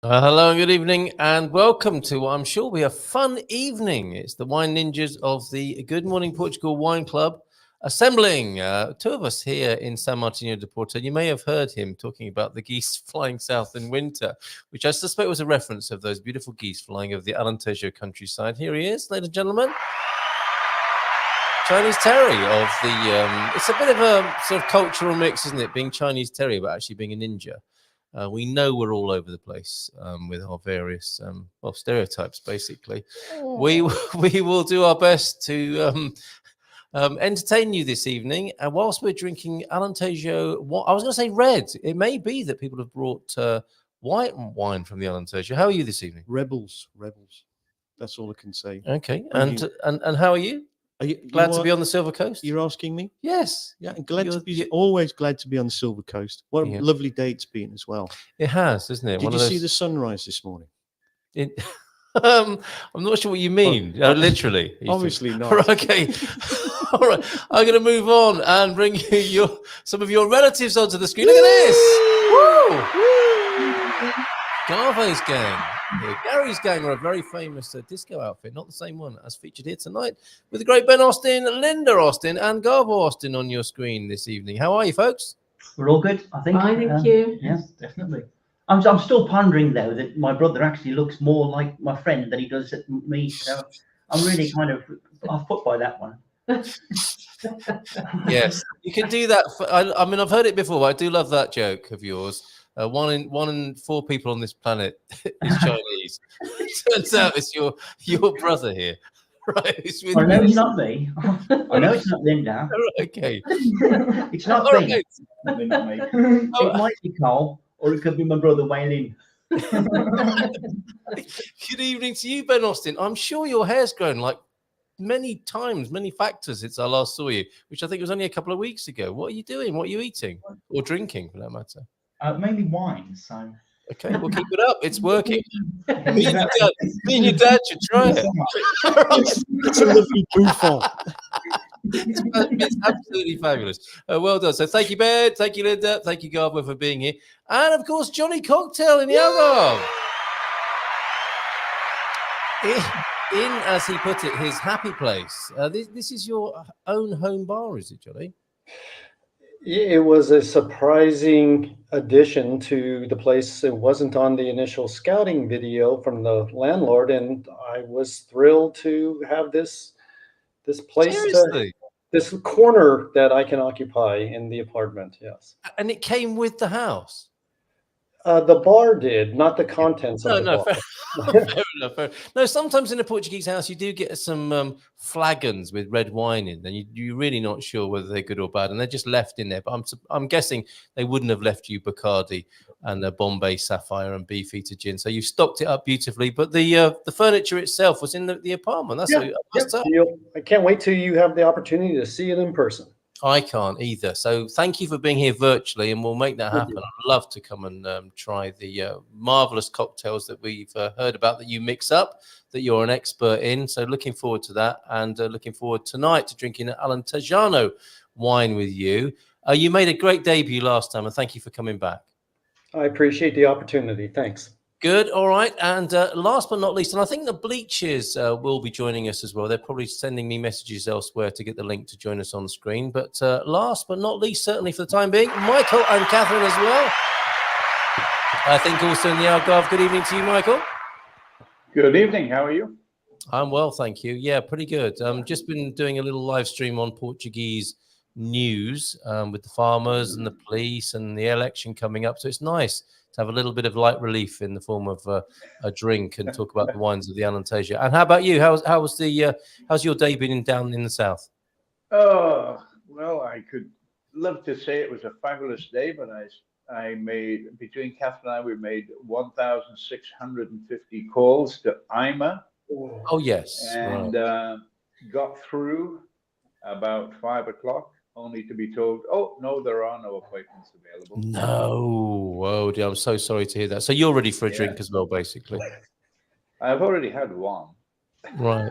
Hello and good evening, and welcome to what I'm sure will be a fun evening. It's the Wine Ninjas of the Good Morning Portugal Wine Club assembling. Two of us here in San Martino de Porto. You may have heard him talking about the geese flying south in winter, which I suspect was a reference of those beautiful geese flying over the Alentejo countryside. Here he is, ladies and gentlemen. Chinese Terrier of the, it's a bit of a sort of cultural mix, isn't it? Being Chinese Terrier, but actually being a ninja. We know we're all over the place with our various stereotypes. Basically, we will do our best to entertain you this evening. And whilst we're drinking Alentejo, I was going to say red. It may be that people have brought white wine from the Alentejo. How are you this evening? Rebels. That's all I can say. Okay, and how are you? Glad to be on the Silver Coast? You're asking me? Yes. Yeah, always glad to be on the Silver Coast. What a lovely day it's been as well. It has, isn't it? Did you see the sunrise this morning? I'm not sure what you mean. Literally. Obviously not. Okay. All right. I'm going to move on and bring you some of your relatives onto the screen. Look at this. Woo! Garvo's gang. Gary's gang are a very famous disco outfit, not the same one as featured here tonight, with the great Ben Austin, Linda Austin, and Garvo Austin on your screen this evening. How are you, folks? We're all good, I think. Thank you. Yes, definitely. I'm still pondering, though, that my brother actually looks more like my friend than he does at me. So I'm really kind of off put by that one. Yes, you can do that. I mean, I've heard it before, but I do love that joke of yours. One in four people on this planet is Chinese. Turns out it's your brother here, right? I know it's not me. I know it's not Linda. Okay, it's not me. Right. Definitely not me. It might be Carl, or it could be my brother Waylin. Good evening to you, Ben Austin. I'm sure your hair's grown like many factors since I last saw you, which I think was only a couple of weeks ago. What are you doing? What are you eating or drinking, for that matter? Mainly wine. So okay, we'll keep it up. It's working. Me and your dad should try it. It's a lovely bouffant. It's absolutely fabulous. Well done. So thank you, Ben. Thank you, Linda. Thank you, Garbo, for being here. And of course, Johnny Cocktail in the Algarve. In, as he put it, his happy place. This is your own home bar, is it, Johnny? It was a surprising addition to the place. It wasn't on the initial scouting video from the landlord, and I was thrilled to have this place, this corner that I can occupy in the apartment. Yes, and it came with the house. The bar did, not the contents of the bar. Fair enough. No, sometimes in a Portuguese house you do get some flagons with red wine in, and you're really not sure whether they're good or bad, and they're just left in there. But I'm guessing they wouldn't have left you Bacardi and Bombay Sapphire and Beefeater gin. So you stocked it up beautifully. But the furniture itself was in the apartment. That's I can't wait till you have the opportunity to see it in person. I can't either. So thank you for being here virtually, and we'll make that happen. I'd love to come and try the marvelous cocktails that we've heard about that you mix up, that you're an expert in. So looking forward to that, and looking forward tonight to drinking an Alentejano wine with you. You made a great debut last time, and thank you for coming back. I appreciate the opportunity. Thanks. Good. All right. And last but not least, and I think the Bleachers will be joining us as well. They're probably sending me messages elsewhere to get the link to join us on the screen. But last but not least, certainly for the time being, Michael and Catherine as well. I think also in the Algarve. Good evening to you, Michael. Good evening. How are you? I'm well, thank you. Yeah, pretty good. Just been doing a little live stream on Portuguese news with the farmers and the police and the election coming up. So it's nice to have a little bit of light relief in the form of a drink and talk about the wines of the Alentejo. And how about you? How's your day been down in the south? Oh, well, I could love to say it was a fabulous day, but I made, between Catherine and I, we made 1,650 calls to IMA. Oh, yes. And got through about 5 o'clock. Only to be told, oh, no, there are no appointments available. No. Whoa, dear, I'm so sorry to hear that. So you're ready for a drink as well, basically. I've already had one. Right.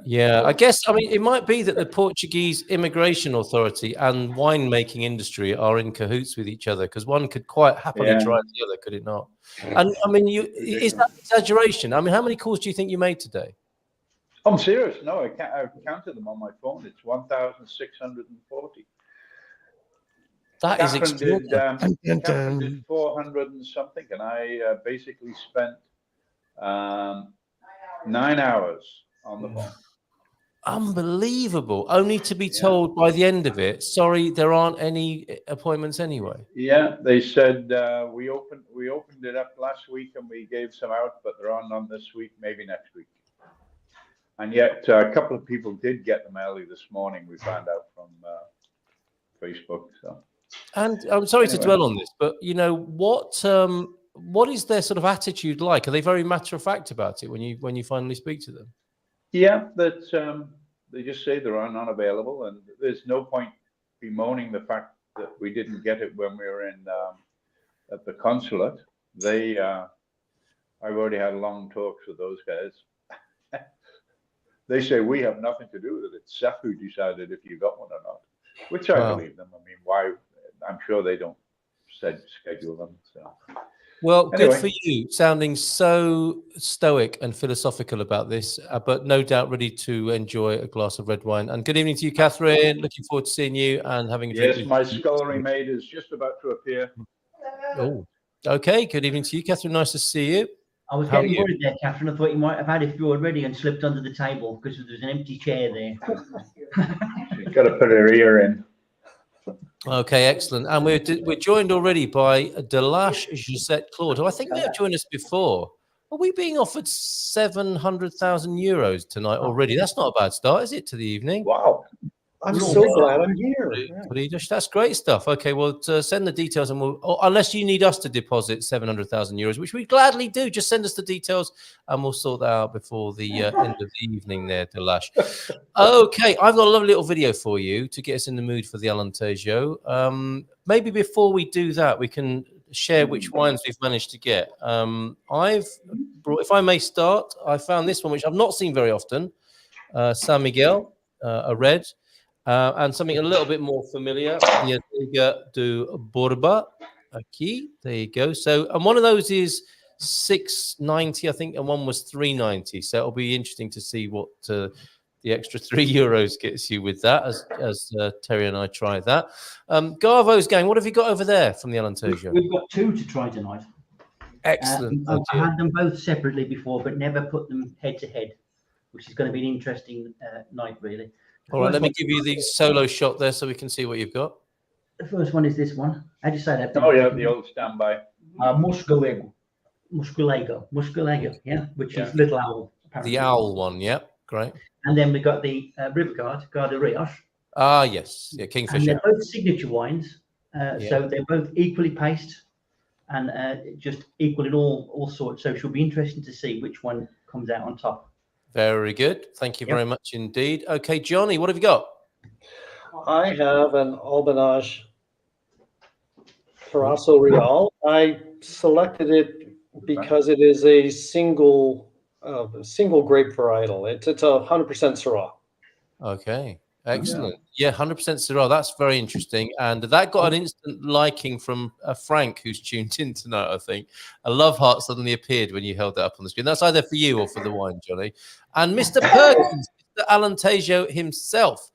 Yeah, I guess, I mean, it might be that the Portuguese immigration authority and winemaking industry are in cahoots with each other, because one could quite happily Yeah. try the other, could it not? And I mean, is that exaggeration? I mean, how many calls do you think you made today? I'm serious. No, I've counted them on my phone. It's 1,640. That is Catherine did, extraordinary. Catherine did 400 and something, and I basically spent 9 hours on the phone. Unbelievable. Only to be told by the end of it, sorry, there aren't any appointments anyway. Yeah, they said we opened it up last week and we gave some out, but there are none this week, maybe next week. And yet a couple of people did get them early this morning. We found out from Facebook. So. And I'm sorry to dwell on this, but you know what is their sort of attitude like? Are they very matter of fact about it when you finally speak to them? Yeah, that they just say there are none available, and there's no point bemoaning the fact that we didn't get it when we were in at the consulate. I've already had long talks with those guys. They say we have nothing to do with it. It's SEF who decided if you got one or not, which I believe them. I mean, why? I'm sure they don't schedule them. So. Well, anyway. Good for you, sounding so stoic and philosophical about this, but no doubt ready to enjoy a glass of red wine. And good evening to you, Catherine. Looking forward to seeing you and having a drink. Yes, my scullery maid is just about to appear. Oh, okay. Good evening to you, Catherine. Nice to see you. I was getting worried there, Catherine. I thought you might have had a few already and slipped under the table because there's an empty chair there. She's got to put her ear in. Okay, excellent. And we're joined already by Delash Gisette Claude, who I think may have joined us before. Are we being offered 700,000 euros tonight already? That's not a bad start, is it, to the evening? Wow. I'm so glad I'm here. That's great stuff. Okay, well, send the details, and unless you need us to deposit 700,000 euros, which we gladly do, just send us the details, and we'll sort that out before the end of the evening there, Delash. Okay, I've got a lovely little video for you to get us in the mood for the Alentejo. Maybe before we do that, we can share which wines we've managed to get. I've brought, if I may start, I found this one, which I've not seen very often, San Miguel, a red. And something a little bit more familiar, the Adega do Borba. Okay, there you go. So, and one of those is 690, I think, and one was 390. So it'll be interesting to see what the extra €3 gets you with that, as Terry and I tried that. Garvo's gang, what have you got over there from the Alentejo? We've got two to try tonight. Excellent. I had them both separately before, but never put them head to head, which is going to be an interesting night, really. All right, let me give you the solo shot there so we can see what you've got. The first one is this one. How do you say that? Oh, yeah, the old standby. Musculego, yeah, which is Little Owl. Apparently. The owl one, yeah, great. And then we got the River Guard, Garda Rios. Ah, yes, yeah, Kingfisher. And they're both signature wines, so they're both equally paced and just equal in all sorts. So it should be interesting to see which one comes out on top. Very good. Thank you very much indeed. Okay, Johnny, what have you got? I have an Albanage Carasso Real. I selected it because it is a single grape varietal. It's a 100% Syrah. Okay, excellent. Yeah, 100% Syrah. That's very interesting. And that got an instant liking from Frank, who's tuned in tonight, I think. A love heart suddenly appeared when you held that up on the screen. That's either for you or for the wine, Johnny. And Mr. Perkins, Mr. Alentejo himself,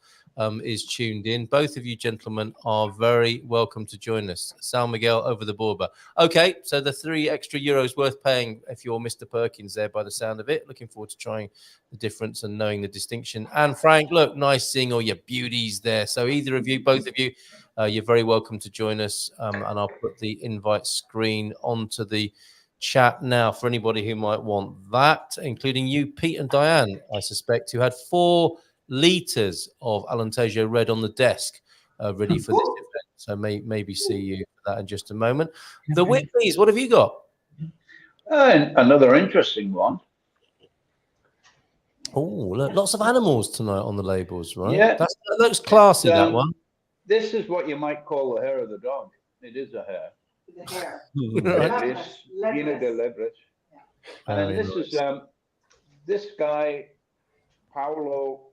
is tuned in. Both of you gentlemen are very welcome to join us. San Miguel over the Borba. Okay, so the €3 extra worth paying if you're Mr. Perkins there by the sound of it. Looking forward to trying the difference and knowing the distinction. And Frank, look, nice seeing all your beauties there. So either of you, both of you, you're very welcome to join us. And I'll put the invite screen onto the chat now for anybody who might want that, including you, Pete and Diane, I suspect, who had 4 litres of Alentejo red on the desk ready for this event. So maybe see you for that in just a moment. The Whitleys, what have you got? Another interesting one. Oh, lots of animals tonight on the labels, right? Yeah. That looks classy, that one. This is what you might call the hair of the dog. It is a hair. The hair. It is Gina de Lebres. And this is this guy Paolo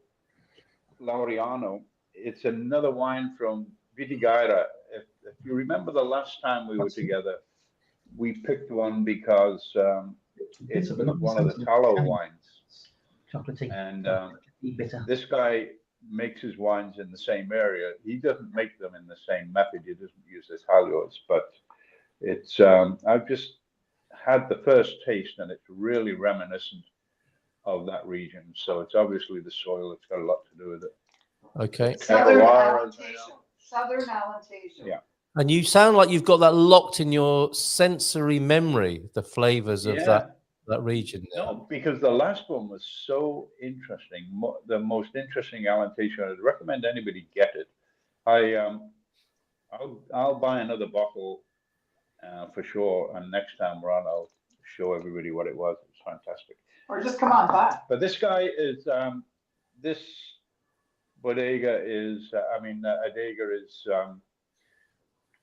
Laureano. It's another wine from Vitigueira. If you remember the last time we were together, we picked one because it's one of the tallow wines. Chocolatey. And bitter. this guy makes his wines in the same area. He doesn't make them in the same method. He doesn't use the tallows, but it's I've just had the first taste, and it's really reminiscent of that region. So it's obviously the soil. It's got a lot to do with it. Okay. Southern Alentejo. Yeah. And you sound like you've got that locked in your sensory memory, the flavors of that region. No, because the last one was so interesting. The most interesting Alentejo. I'd recommend anybody get it. I'll buy another bottle for sure, and next time around I'll show everybody what it was. It was fantastic. Or just come on by. But this guy is this bodega is adega is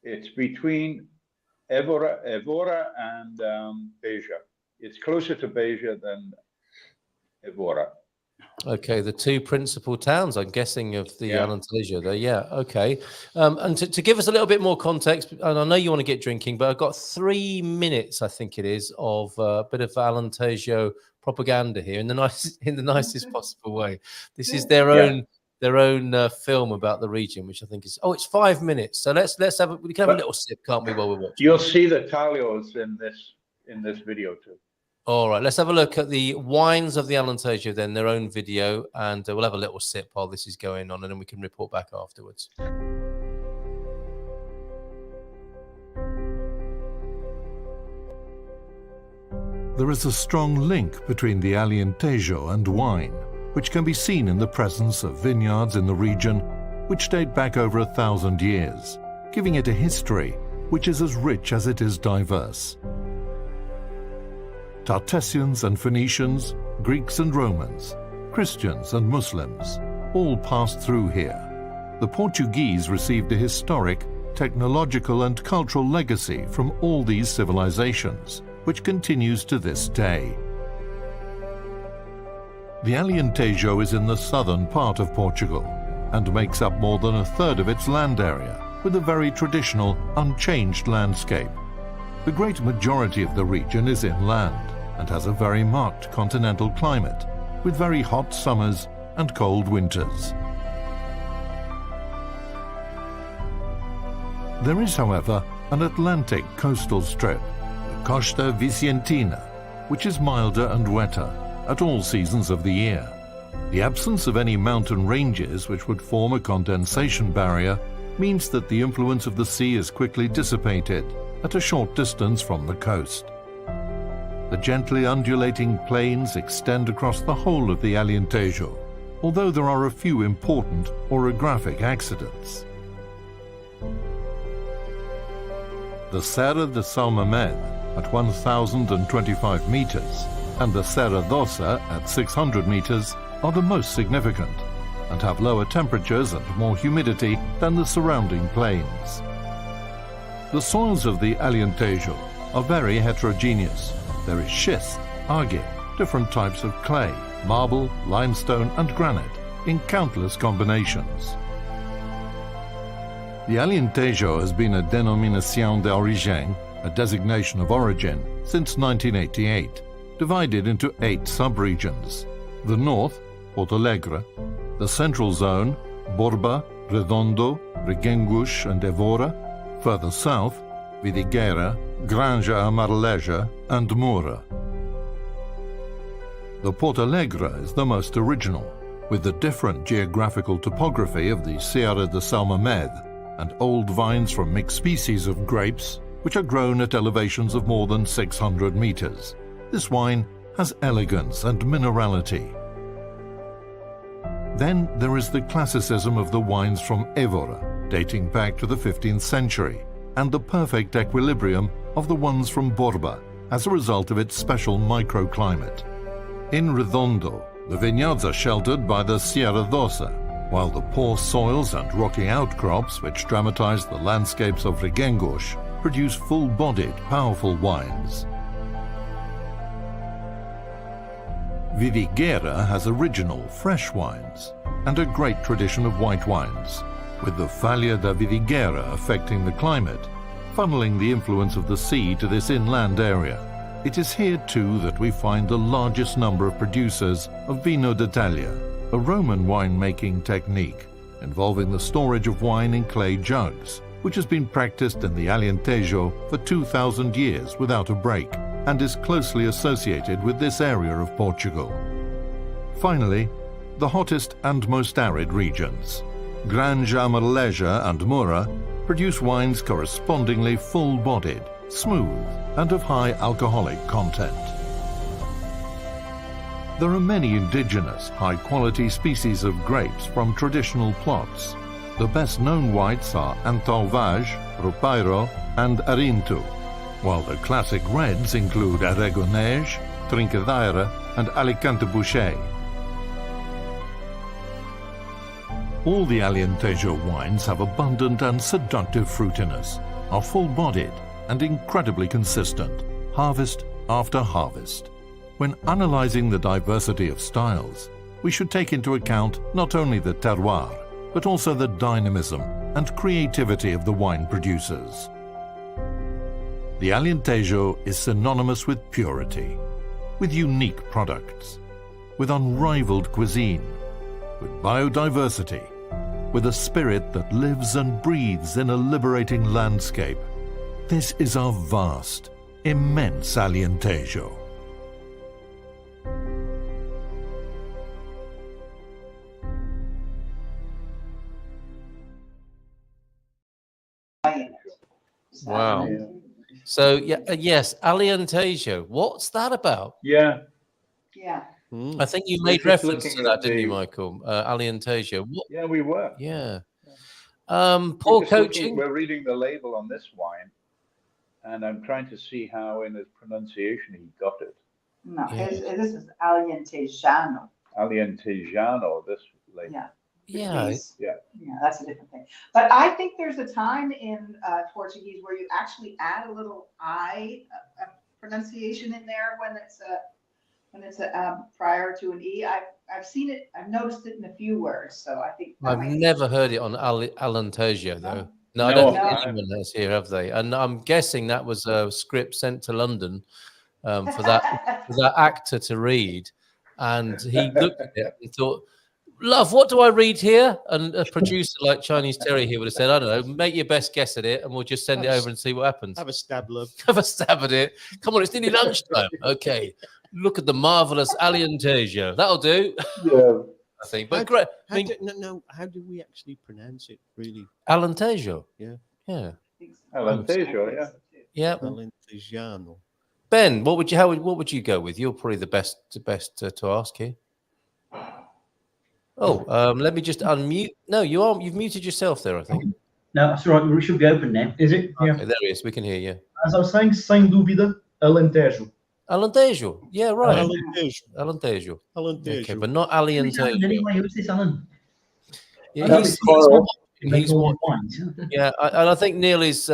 it's between Évora and Beja. It's closer to Beja than Évora. Okay, the two principal towns, I'm guessing, of the Alentejo there. Yeah, okay. And to give us a little bit more context, and I know you want to get drinking, but I've got 3 minutes, I think it is, of a bit of Alentejo propaganda here in the nicest possible way. This is their own film about the region, which I think is it's 5 minutes. So let's have we can have a little sip, can't we, while we're watching? You'll see the tallows in this video too. All right, let's have a look at the wines of the Alentejo, then their own video, and we'll have a little sip while this is going on, and then we can report back afterwards. There is a strong link between the Alentejo and wine, which can be seen in the presence of vineyards in the region which date back over 1,000 years, giving it a history which is as rich as it is diverse. Tartessians and Phoenicians, Greeks and Romans, Christians and Muslims, all passed through here. The Portuguese received a historic, technological and cultural legacy from all these civilizations, which continues to this day. The Alentejo is in the southern part of Portugal and makes up more than 1/3 of its land area, with a very traditional, unchanged landscape. The great majority of the region is inland and has a very marked continental climate, with very hot summers and cold winters. There is, however, an Atlantic coastal strip, the Costa Vicentina, which is milder and wetter at all seasons of the year. The absence of any mountain ranges which would form a condensation barrier means that the influence of the sea is quickly dissipated at a short distance from the coast. The gently undulating plains extend across the whole of the Alentejo, although there are a few important orographic accidents. The Serra de Salmamed at 1,025 meters and the Serra d'Ossa at 600 meters are the most significant and have lower temperatures and more humidity than the surrounding plains. The soils of the Alentejo are very heterogeneous. There is schist, agate, different types of clay, marble, limestone and granite in countless combinations. The Alentejo has been a dénomination d'origine, a designation of origin, since 1988, divided into 8 sub-regions. The north, Porto Alegre; the central zone, Borba, Redondo, Reguengos and Évora; further south, Vidigueira, Granja Amareleja and Moura. The Porto Alegre is the most original, with the different geographical topography of the Serra de Salmamed and old vines from mixed species of grapes, which are grown at elevations of more than 600 meters. This wine has elegance and minerality. Then there is the classicism of the wines from Évora, dating back to the 15th century, and the perfect equilibrium of the ones from Borba as a result of its special microclimate. In Redondo, the vineyards are sheltered by the Serra d'Ossa, while the poor soils and rocky outcrops which dramatize the landscapes of Reguengos produce full-bodied, powerful wines. Vidigueira has original fresh wines and a great tradition of white wines, with the Falha da Vidigueira affecting the climate, funneling the influence of the sea to this inland area. It is here too that we find the largest number of producers of Vino d'Italia, a Roman wine-making technique involving the storage of wine in clay jugs, which has been practiced in the Alentejo for 2,000 years without a break, and is closely associated with this area of Portugal. Finally, the hottest and most arid regions, Granja Alentejo and Moura, produce wines correspondingly full-bodied, smooth, and of high alcoholic content. There are many indigenous, high-quality species of grapes from traditional plots. The best-known whites are Antalvage, Roupeiro, and Arinto, while the classic reds include Aragonês, Trincadeira, and Alicante Bouschet. All the Alentejo wines have abundant and seductive fruitiness, are full-bodied, and incredibly consistent, harvest after harvest. When analyzing the diversity of styles, we should take into account not only the terroir, but also the dynamism and creativity of the wine producers. The Alentejo is synonymous with purity, with unique products, with unrivaled cuisine, with biodiversity, with a spirit that lives and breathes in a liberating landscape. This is our vast, immense Alentejo. Wow. So yes, Alentejo. What's that about? Yeah. I think you made reference to that, didn't you, Michael? Alentejo. Yeah, we were. Yeah. Poor coaching. We're reading the label on this wine, and I'm trying to see how in his pronunciation he got it. No, this is Alentejano. Alentejano, this label. Yeah. Yeah, that's a different thing. But I think there's a time in Portuguese where you actually add a little I pronunciation in there when it's prior to an E. I've seen it. I've noticed it in a few words. So I think I've never heard it on Alentejo though. No, I don't think anyone has here, have they? And I'm guessing that was a script sent to London for that actor to read, and he looked at it and thought, "Love, what do I read here?" And a producer like Chinese Terry here would have said, "I don't know, make your best guess at it, and we'll just send it over and see what happens." Have a stab, love. Have a stab at it. Come on, it's nearly lunchtime. Okay, look at the marvelous Alentejo. That'll do. Yeah, I think. But great. How do we actually pronounce it? Really, Alentejo. Yeah. Alentejo, yeah. Alentejano. Ben, what would you go with? You're probably the best to ask here. Oh, let me just unmute. No, you've muted yourself there, I think. No, that's all right. We should be open now. Is it? Yeah. Okay, there he is. We can hear you. As I was saying, sem dúvida, Alentejo. Alentejo. Yeah, right. Alentejo. Okay, but not Alentejo. Anyway, who's this Alan? Yeah, he's more wines. Yeah, and I think Neil is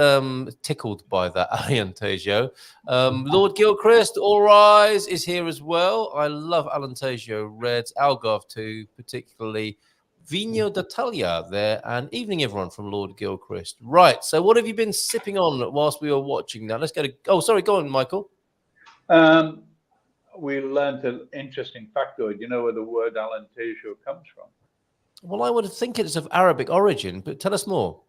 tickled by that Alentejo. Lord Gilchrist, All Rise, is here as well. I love Alentejo Reds, Algarve too, particularly Vino d'Italia there. And evening, everyone, from Lord Gilchrist. Right, so what have you been sipping on whilst we were watching that? Let's go to... Oh, sorry, go on, Michael. We learned an interesting factoid. You know where the word Alentejo comes from? Well, I would think it's of Arabic origin, but tell us more.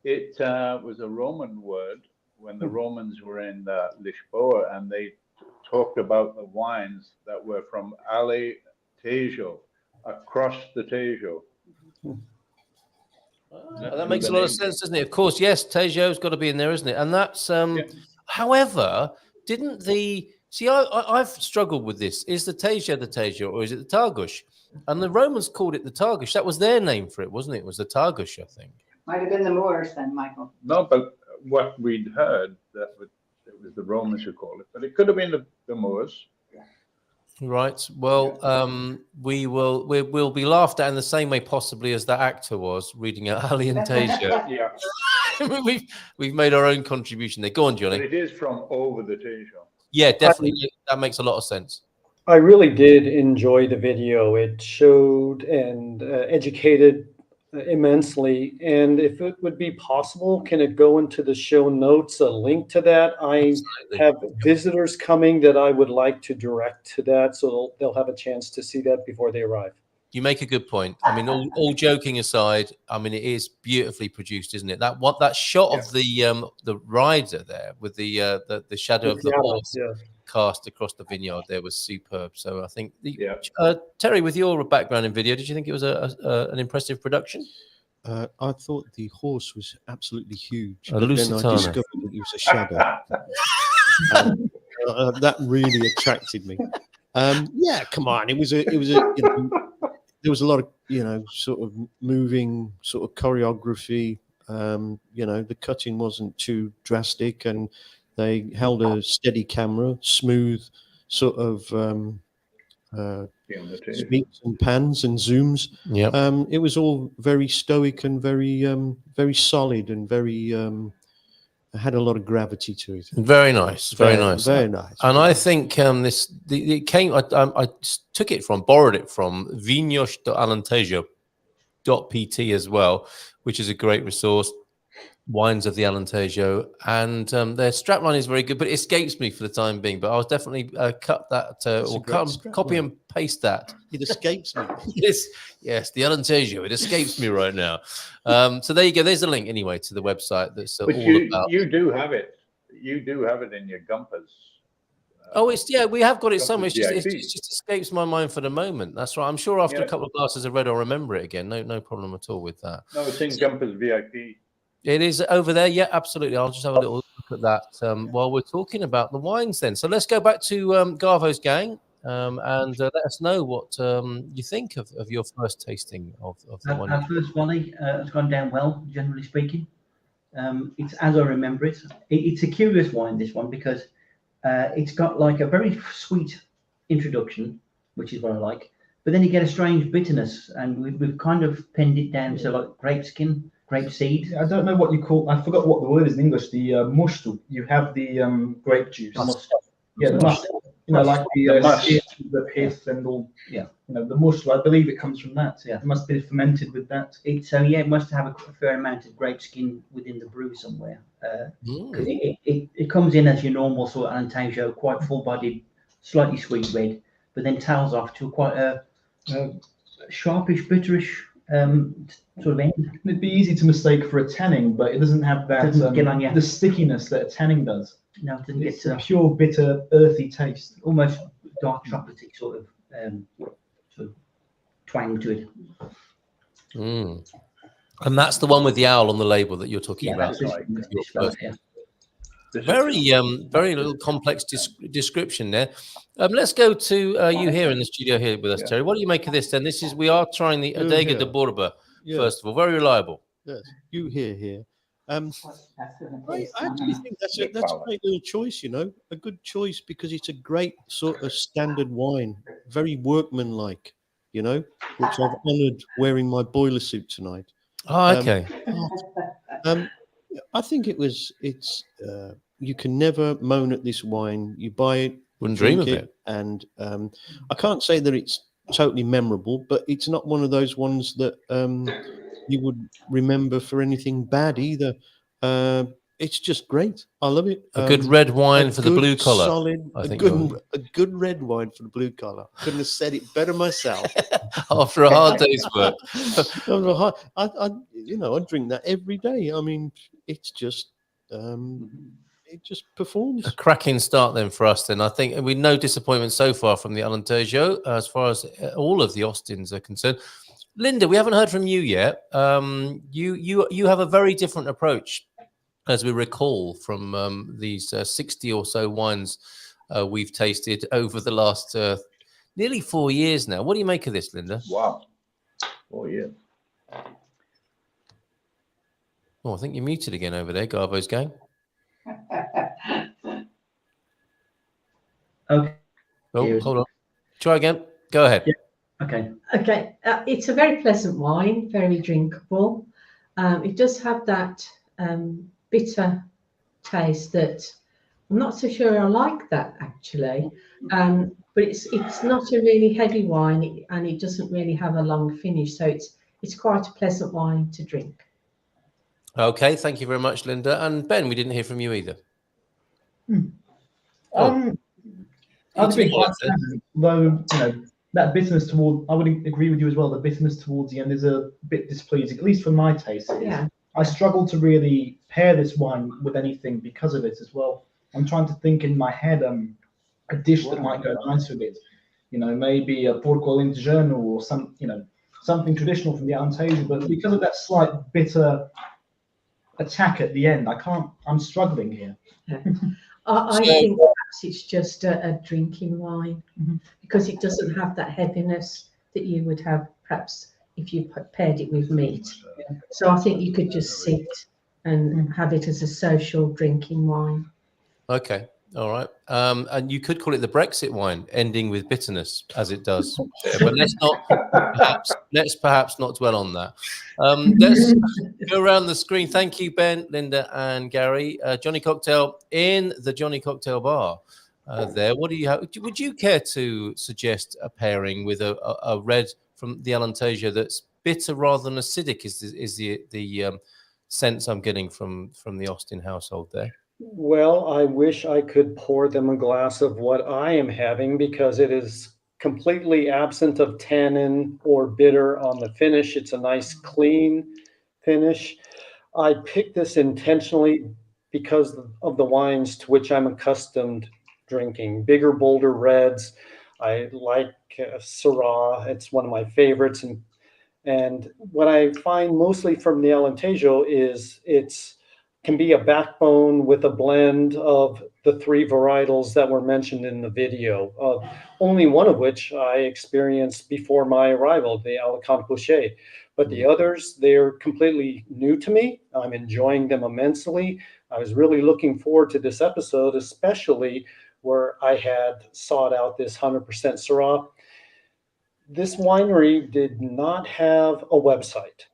It was a Roman word when the Romans were in Lisboa, and they talked about the wines that were from Alentejo, across the Tejo. That makes a lot of sense, doesn't it? Of course, yes, Tejo's got to be in there, isn't it? And that's, however, didn't the... See, I've struggled with this. Is the Tejo, or is it the Targush? And the Romans called it the Targush. That was their name for it, wasn't it? It was the Targush, I think. Might have been the Moors then, Michael. No, but what we'd heard, it was the Romans who called it, but it could have been the Moors. Right. Well, we'll be laughed at in the same way possibly as that actor was reading out Alentejo. Yeah. we've made our own contribution there. Go on, Johnny. But it is from over the Tejo. Yeah, definitely. That makes a lot of sense. I really did enjoy the video. It showed and educated immensely. And if it would be possible, can it go into the show notes, a link to that? I have visitors coming that I would like to direct to that, so they'll have a chance to see that before they arrive. You make a good point. I mean, all joking aside, I mean, it is beautifully produced, isn't it? That shot of the rider there with the shadow of the horse cast across the vineyard there was superb. So I think Terry, with your background in video, did you think it was an impressive production? I thought the horse was absolutely huge, A but then I Lusitano. discovered that it was a shadow. That really attracted me. Yeah, come on, it was a there was a lot of sort of moving sort of choreography. The cutting wasn't too drastic, and they held a steady camera, smooth sort of speeds and pans and zooms. Yeah, it was all very stoic and very solid and very had a lot of gravity to it. very nice, very nice, very nice. And I think it came. I took it from, borrowed it from vinhos.alentejo.pt as well, which is a great resource. Wines of the Alentejo, and their strapline is very good, but it escapes me for the time being. But I'll definitely cut that or copy and paste that. It escapes me. yes, the Alentejo. It escapes me right now. So there you go. There's a link anyway to the website that's all about. You do have it. You do have it in your Gumpers. We have got it somewhere. It just escapes my mind for the moment. That's right. I'm sure after a couple of glasses of red, I'll remember it again. No problem at all with that. No, it's in Gumpers VIP. It is over there. Yeah, absolutely. I'll just have a little look at that while we're talking about the wines then. So let's go back to Garvo's gang and let us know what you think of your first tasting of the wine. Our first volley has gone down well, generally speaking. It's as I remember it. It's a curious wine, this one, because it's got like a very sweet introduction, which is what I like. But then you get a strange bitterness, and we've kind of pinned it down to like grape seed. I don't know what you call. I forgot what the word is in English. The mustu. You have the grape juice. Yeah, the must. Like the pith and all. Yeah. The mustu. I believe it comes from that. Yeah. It must be fermented with that. It must have a fair amount of grape skin within the brew somewhere. Because it comes in as your normal sort of Alentejo, quite full-bodied, slightly sweet red, but then tails off to quite a sharpish, bitterish sort of end. It'd be easy to mistake for a tanning, but it doesn't have that the stickiness that a tanning does. No, it doesn't get a pure, bitter, earthy taste. Almost dark chocolatey sort of twang to it. And that's the one with the owl on the label that you're talking about. Very little complex description there. Let's go to you here in the studio here with us, Terry. What do you make of this then? We are trying the Adega de Borba, first of all. Very reliable. Yes, you here. I actually think that's a great little choice, a good choice, because it's a great sort of standard wine, very workmanlike, which I've honoured wearing my boiler suit tonight. Oh, okay. I think you can never moan at this wine. You buy it, wouldn't dream of it, and I can't say that it's totally memorable, but it's not one of those ones that you would remember for anything bad either. It's just great. I love it. A good red wine for the blue collar. Solid, a good red wine for the blue collar. Couldn't have said it better myself. After a hard day's work. I drink that every day. I mean, it's just it just performs. A cracking start then for us. Then I think with no disappointment so far from the Alentejo as far as all of the Austins are concerned. Linda, we haven't heard from you yet. You have a very different approach, as we recall from these 60 or so wines we've tasted over the last nearly 4 years now. What do you make of this, Linda? Wow, 4 years. Oh, I think you're muted again over there, Garvo's gang. Okay. Oh, hold on. Try again. Go ahead. Yeah. Okay. It's a very pleasant wine, very drinkable. It does have that bitter taste that I'm not so sure I like that actually. But it's not a really heavy wine, and it doesn't really have a long finish, so it's quite a pleasant wine to drink. Okay, thank you very much, Linda. And Ben, we didn't hear from you either. I'd be quite It's all right, pleasant, though, you know, that bitterness toward, I would agree with you as well, the bitterness towards the end is a bit displeasing, at least for my taste. It is. Yeah. I struggle to really pair this wine with anything because of it as well. I'm trying to think in my head a dish that might go nice with it. You know, maybe a porco Alentejo or some, you know, something traditional from the Alentejo, but because of that slight bitter attack at the end, I'm struggling here. I think perhaps it's just a drinking wine, because it doesn't have that heaviness that you would have perhaps if you paired it with meat. So I think you could just sit and have it as a social drinking wine. Okay, all right. And you could call it the Brexit wine, ending with bitterness, as it does. But let's perhaps not dwell on that. Let's go around the screen. Thank you, Ben, Linda, and Gary. Johnny Cocktail in the Johnny Cocktail Bar. There, what do you have? Would you care to suggest a pairing with a red from the Alentejo that's bitter rather than acidic? Is the sense I'm getting from the Austin household there? Well, I wish I could pour them a glass of what I am having, because it is completely absent of tannin or bitter on the finish. It's a nice clean finish. I picked this intentionally because of the wines to which I'm accustomed drinking. Bigger, bolder reds. I like Syrah. It's one of my favorites. And what I find mostly from the Alentejo is it's can be a backbone with a blend of the three varietals that were mentioned in the video, only one of which I experienced before my arrival, the Alicante Boucher. But the others, they're completely new to me. I'm enjoying them immensely. I was really looking forward to this episode, especially where I had sought out this 100% Syrah. This winery did not have a website.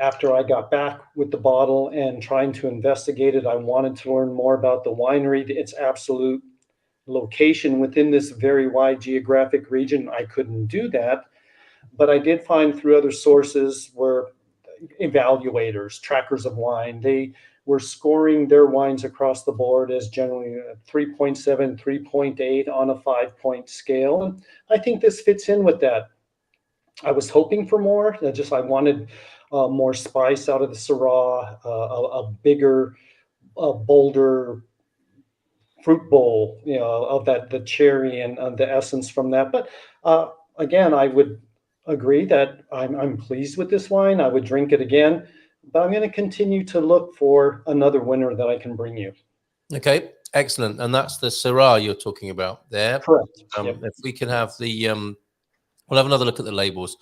After I got back with the bottle and trying to investigate it, I wanted to learn more about the winery, its absolute location within this very wide geographic region. I couldn't do that, but I did find through other sources where evaluators, trackers of wine, they were scoring their wines across the board as generally a 3.7, 3.8 on a 5-point scale. And I think this fits in with that. I was hoping for more. I wanted more spice out of the Syrah, a bigger, bolder fruit bowl, you know, of the cherry and the essence from that. But again, I would agree that I'm pleased with this wine. I would drink it again, but I'm going to continue to look for another winner that I can bring you. Okay, excellent. And that's the Syrah you're talking about there. Correct. Yep. If we can have the we'll have another look at the labels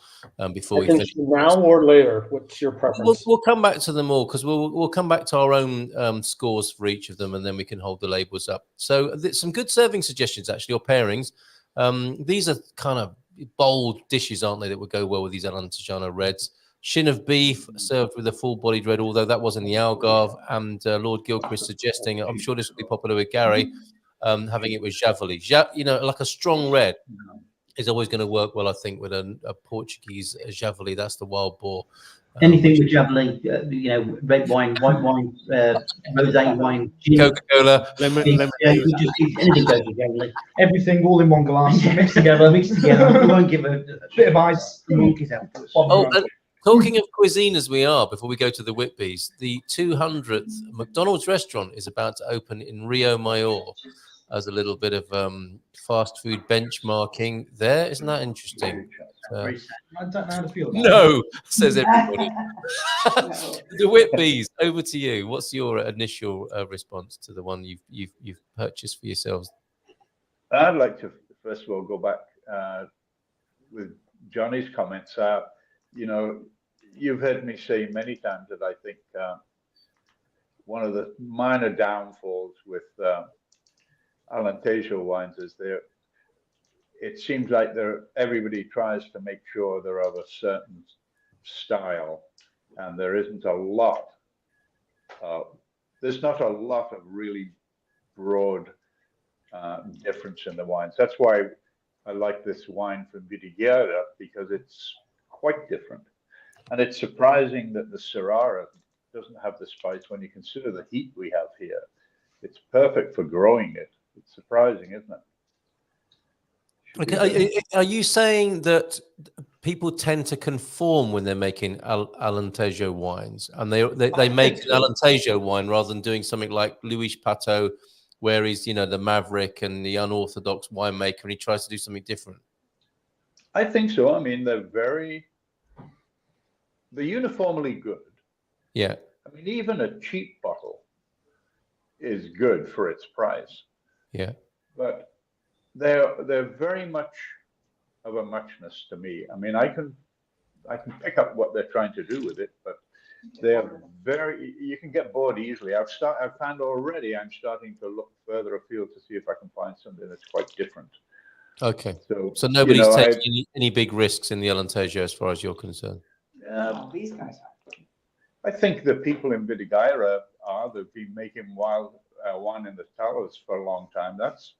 before we finish. Now or later, what's your preference? We'll come back to them all, because we'll come back to our own scores for each of them, and then we can hold the labels up. So some good serving suggestions, actually, or pairings. These are kind of bold dishes, aren't they, that would go well with these Alentejo reds. Shin of beef served with a full-bodied red, although that was in the Algarve, and Lord Gilchrist suggesting, I'm sure this will be popular with Gary, having it with Javali. You know, like a strong red is always going to work well, I think, with a Portuguese Javali. That's the wild boar. Anything with Javali, you know, red wine, white wine, rosé wine, gin, Coca-Cola, lemon. anything goes with Javali. Everything all in one glass, mixed together. Mixed together. We won't give a Bit of ice. monkeys out. Oh, and talking of cuisine as we are, before we go to the Whitbys, the 200th McDonald's restaurant is about to open in Rio Mayor as a little bit of fast food benchmarking there. Isn't that interesting? I don't know how to feel about No, says everybody. No. The Whitbys, over to you. What's your initial response to the one you've purchased for yourselves? I'd like to first of all go back with Johnny's comments. You know, you've heard me say many times that I think one of the minor downfalls with Alentejo wines is it seems like everybody tries to make sure they're of a certain style, and there isn't a lot. There's not a lot of really broad difference in the wines. That's why I like this wine from Vidigueira, because it's quite different. And it's surprising that the Syrah doesn't have the spice when you consider the heat we have here. It's perfect for growing it. It's surprising, isn't it? Okay, are you saying that people tend to conform when they're making Alentejo wines, and they make an Alentejo wine rather than doing something like Luis Pato, where he's, you know, the maverick and the unorthodox winemaker, and he tries to do something different? I think so. I mean, they're uniformly good. Yeah. I mean, even a cheap bottle is good for its price. Yeah. But they're very much of a muchness to me. I mean, I can pick up what they're trying to do with it, but they're you can get bored easily. I've found already I'm starting to look further afield to see if I can find something that's quite different. Okay. So nobody's taking any big risks in the Alentejo as far as you're concerned. These guys are. I think the people in Vidigueira they've been making wild wine in the towers for a long time. That's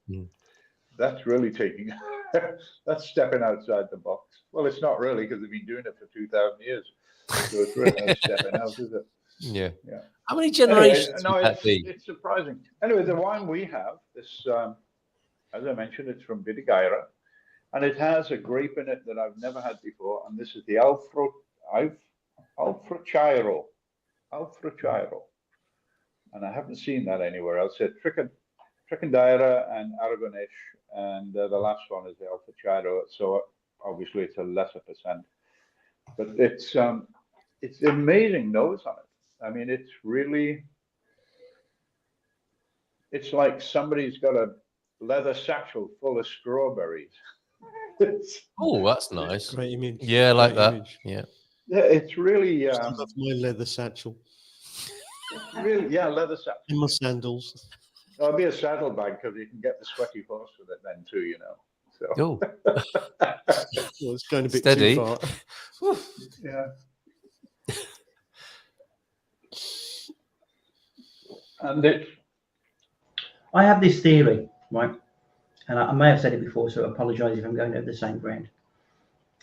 really taking, that's stepping outside the box. Well, it's not really, because they've been doing it for 2,000 years. So it's really not stepping out, is it? Yeah. Yeah. How many generations Anyway, would that be? it's surprising. Anyway, the wine we have, this, as I mentioned, it's from Vidigueira, and it has a grape in it that I've never had before, and this is the Alfrochairo. And I haven't seen that anywhere else. It's Tricandaira and Aragonese, and the last one is the Alfrochairo. So obviously it's a lesser percent, but it's amazing nose on it. I mean, it's like somebody's got a leather satchel full of strawberries. Oh, that's nice. Great image. Yeah, I like Great that. image. Yeah. Yeah, it's really. I love my leather satchel Really, yeah, leather satchel. and my sandals. It'll be a saddlebag because you can get the sweaty horse with it then too, you know. So. Oh. Well, it's going a bit Steady. too far. Yeah. And I have this theory, right? And I may have said it before, so I apologise if I'm going over the same ground.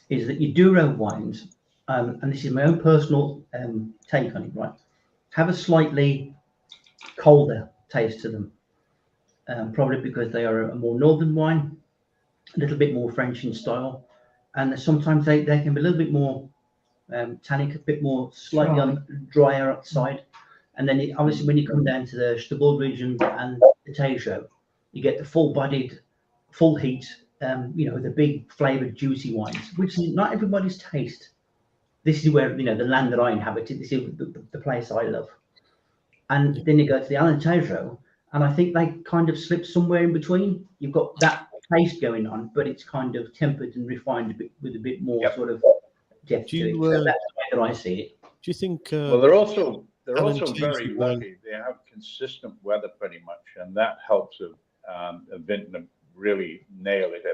Is that your Douro wines, and this is my own personal take on it, right? Have a slightly colder taste to them, probably because they are a more northern wine, a little bit more French in style, and sometimes they can be a little bit more tannic, a bit more slightly drier outside. And then obviously when you come down to the Stubble region and the Tejo, you get the full-bodied, full heat, you know, the big flavoured, juicy wines, which is not everybody's taste. This is where, you know, the land that I inhabited, this is the place I love. And then you go to the Alentejo, and I think they kind of slip somewhere in between. You've got that taste going on, but it's kind of tempered and refined a bit with a bit more sort of depth to it. So that's the way that I see it. Do you think? well, they're also Alentejo very wine- lucky. They have consistent weather pretty much, and that helps a vintner really nail it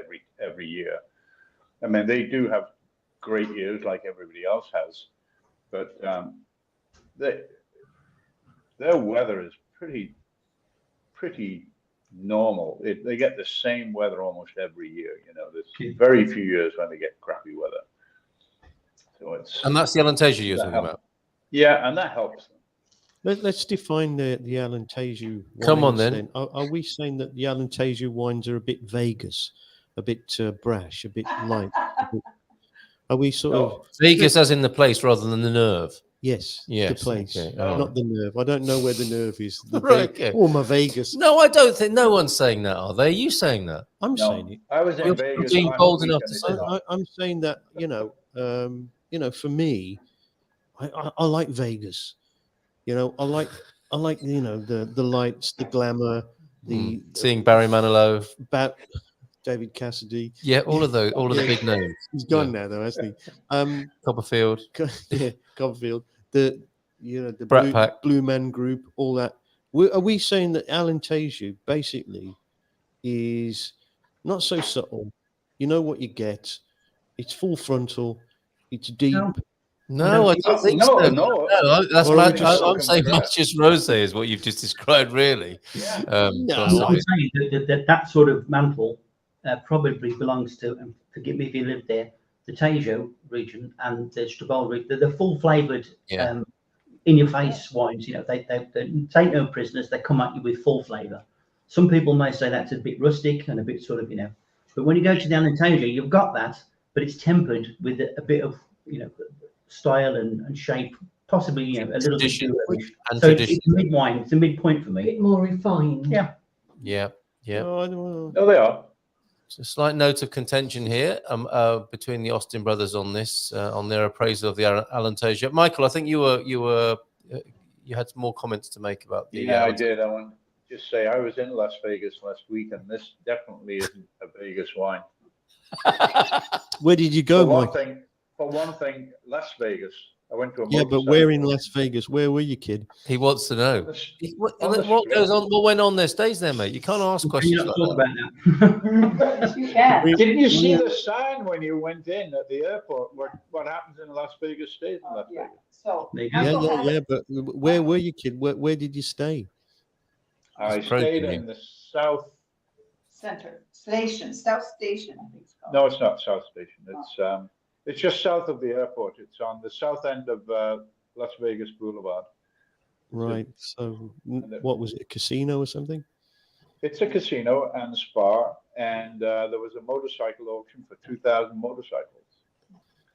every year. I mean, they do have great years like everybody else has, but their weather is pretty normal. They get the same weather almost every year. You know, there's very few years when they get crappy weather. So And that's the Alentejo you're talking about. Yeah, and that helps them. Let's define the Alentejo. Come on, wines then. Are we saying that the Alentejo wines are a bit Vegas, a bit brash, a bit light? Are we sort of Vegas as in the place rather than the nerve? Yes, Yes, the place, okay, not the nerve. I don't know where the nerve is. Right, okay. Oh, my Vegas. No, I don't think no one's saying that, are they? Are you saying that? I'm No, saying it. I was in You're Vegas. being last bold week enough and to it's say not- I'm saying that for me, I like Vegas. You know, I like the lights, the glamour, the Seeing Barry Manilow. about David Cassidy. Yeah, all of the big names. He's gone now, though, hasn't he? Copperfield. Yeah, Copperfield. The Brat Pack. Blue Man Group, all that. Are we saying that Alentejo basically is not so subtle? You know what you get. It's full frontal. It's deep. No. No, I don't think No, so. no. That's Or I'm just saying correct. Matches Rosé is what you've just described, really. No. Possibly. I'm saying that sort of mantle probably belongs to, and forgive me if you live there, the Tejo region and the Strabol region. They're the full flavoured, Yeah. in your face wines. You know, they take no prisoners. They come at you with full flavour. Some people may say that's a bit rustic and a bit sort of, you know, but when you go to the Alentejo, you've got that, but it's tempered with a bit of, you know, style and shape, possibly, you know, a little bit Tradition Dourish. and So tradition. it's a mid wine. It's a midpoint for A me. bit more refined. Yeah. Yeah. Yeah. No, I don't know. No, they are. So a slight note of contention here between the Austin brothers on this, on their appraisal of the Alentejo. Michael, I think you had more comments to make about the. Yeah, I did. I want to just say I was in Las Vegas last week, and this definitely isn't a Vegas wine. Where did you go, Mike? For one thing, Las Vegas. I went to a Yeah, but where in Las Vegas? Where were you, kid? He wants to know. What goes on? What went on there stays there, mate. You can't ask Can you questions not like talk that. about that? You can. Didn't you see the sign when you went in at the airport? What happens in Las Vegas stays in Las Yeah. Vegas. So There you go. Yeah. But where were you, kid? Where did you stay? I It's approaching stayed you. in the south. Center Station, South Station, I think it's called. No, it's not South Station. It's just south of the airport. It's on the south end of Las Vegas Boulevard. Right. So, what was it? A casino or something? It's a casino and spa, and there was a motorcycle auction for 2,000 motorcycles.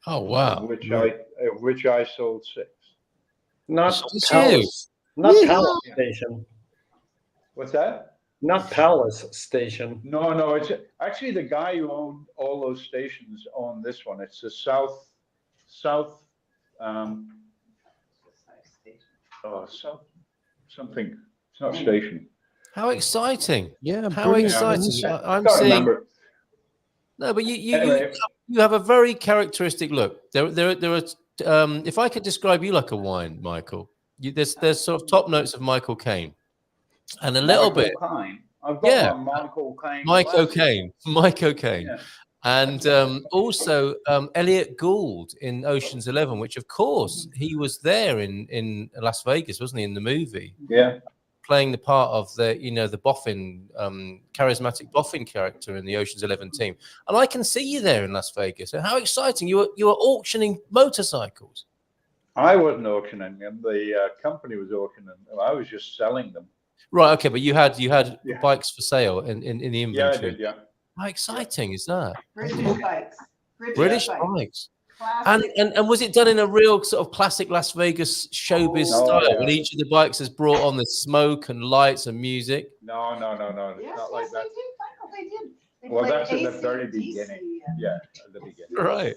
Oh wow! Of which I sold 6. Not Did you? Palace. Not Yeah. Palace Station. What's that? Not Palace Station. No. It's actually the guy who owned all those stations owned this one. It's the south. South something. It's not station. How exciting! Yeah. How brilliant. exciting! I'm Can't seeing. remember. No, but Anyway. you have a very characteristic look. There are. If I could describe you like a wine, Michael, there's sort of top notes of Michael Caine, and a little bit. Caine. I've got my Michael Caine. Mike glasses. O'Kane, Yeah. and also Elliot Gould in Ocean's 11, which of course he was there in Las Vegas, wasn't he, in the movie? Yeah. Playing the part of the boffin, charismatic boffin character in the Ocean's 11 team. And I can see you there in Las Vegas. And how exciting. You were auctioning motorcycles. I wasn't auctioning them. The company was auctioning them. I was just selling them. Right, okay, but you had Yeah. bikes for sale in the inventory. Yeah, I did, yeah. How exciting is that? British bikes. British bikes. Classic. And was it done in a real sort of classic Las Vegas showbiz No, style? yeah. When each of the bikes has brought on the smoke and lights and music? No. It's Yes, not like they that. did. Michael, they did. They Well, played that's at the AC, very DC, beginning. and- Yeah, at the beginning. Right.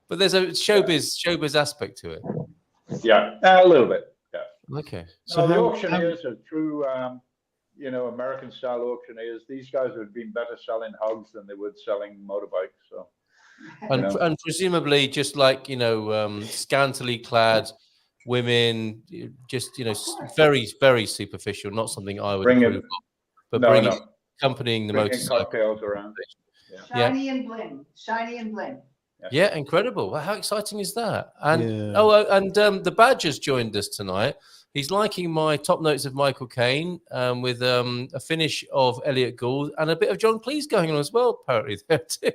But there's a showbiz aspect to it. Yeah, a little bit. Yeah. Okay. So No, the how- auctioneers are true, American style auctioneers. These guys would have been better selling hogs than they would selling motorbikes. So, And presumably just like, scantily clad women, just, very, very superficial, not something I would Bring it- approve of, but no. accompanying the Bringing motorcycle. cocktails around. Yeah. Shiny and bling. Shiny and bling. Yeah, incredible. Well, how exciting is that? And Yeah. the Badger's joined us tonight. He's liking my top notes of Michael Caine with a finish of Elliot Gould and a bit of John Cleese going on as well, apparently, there too.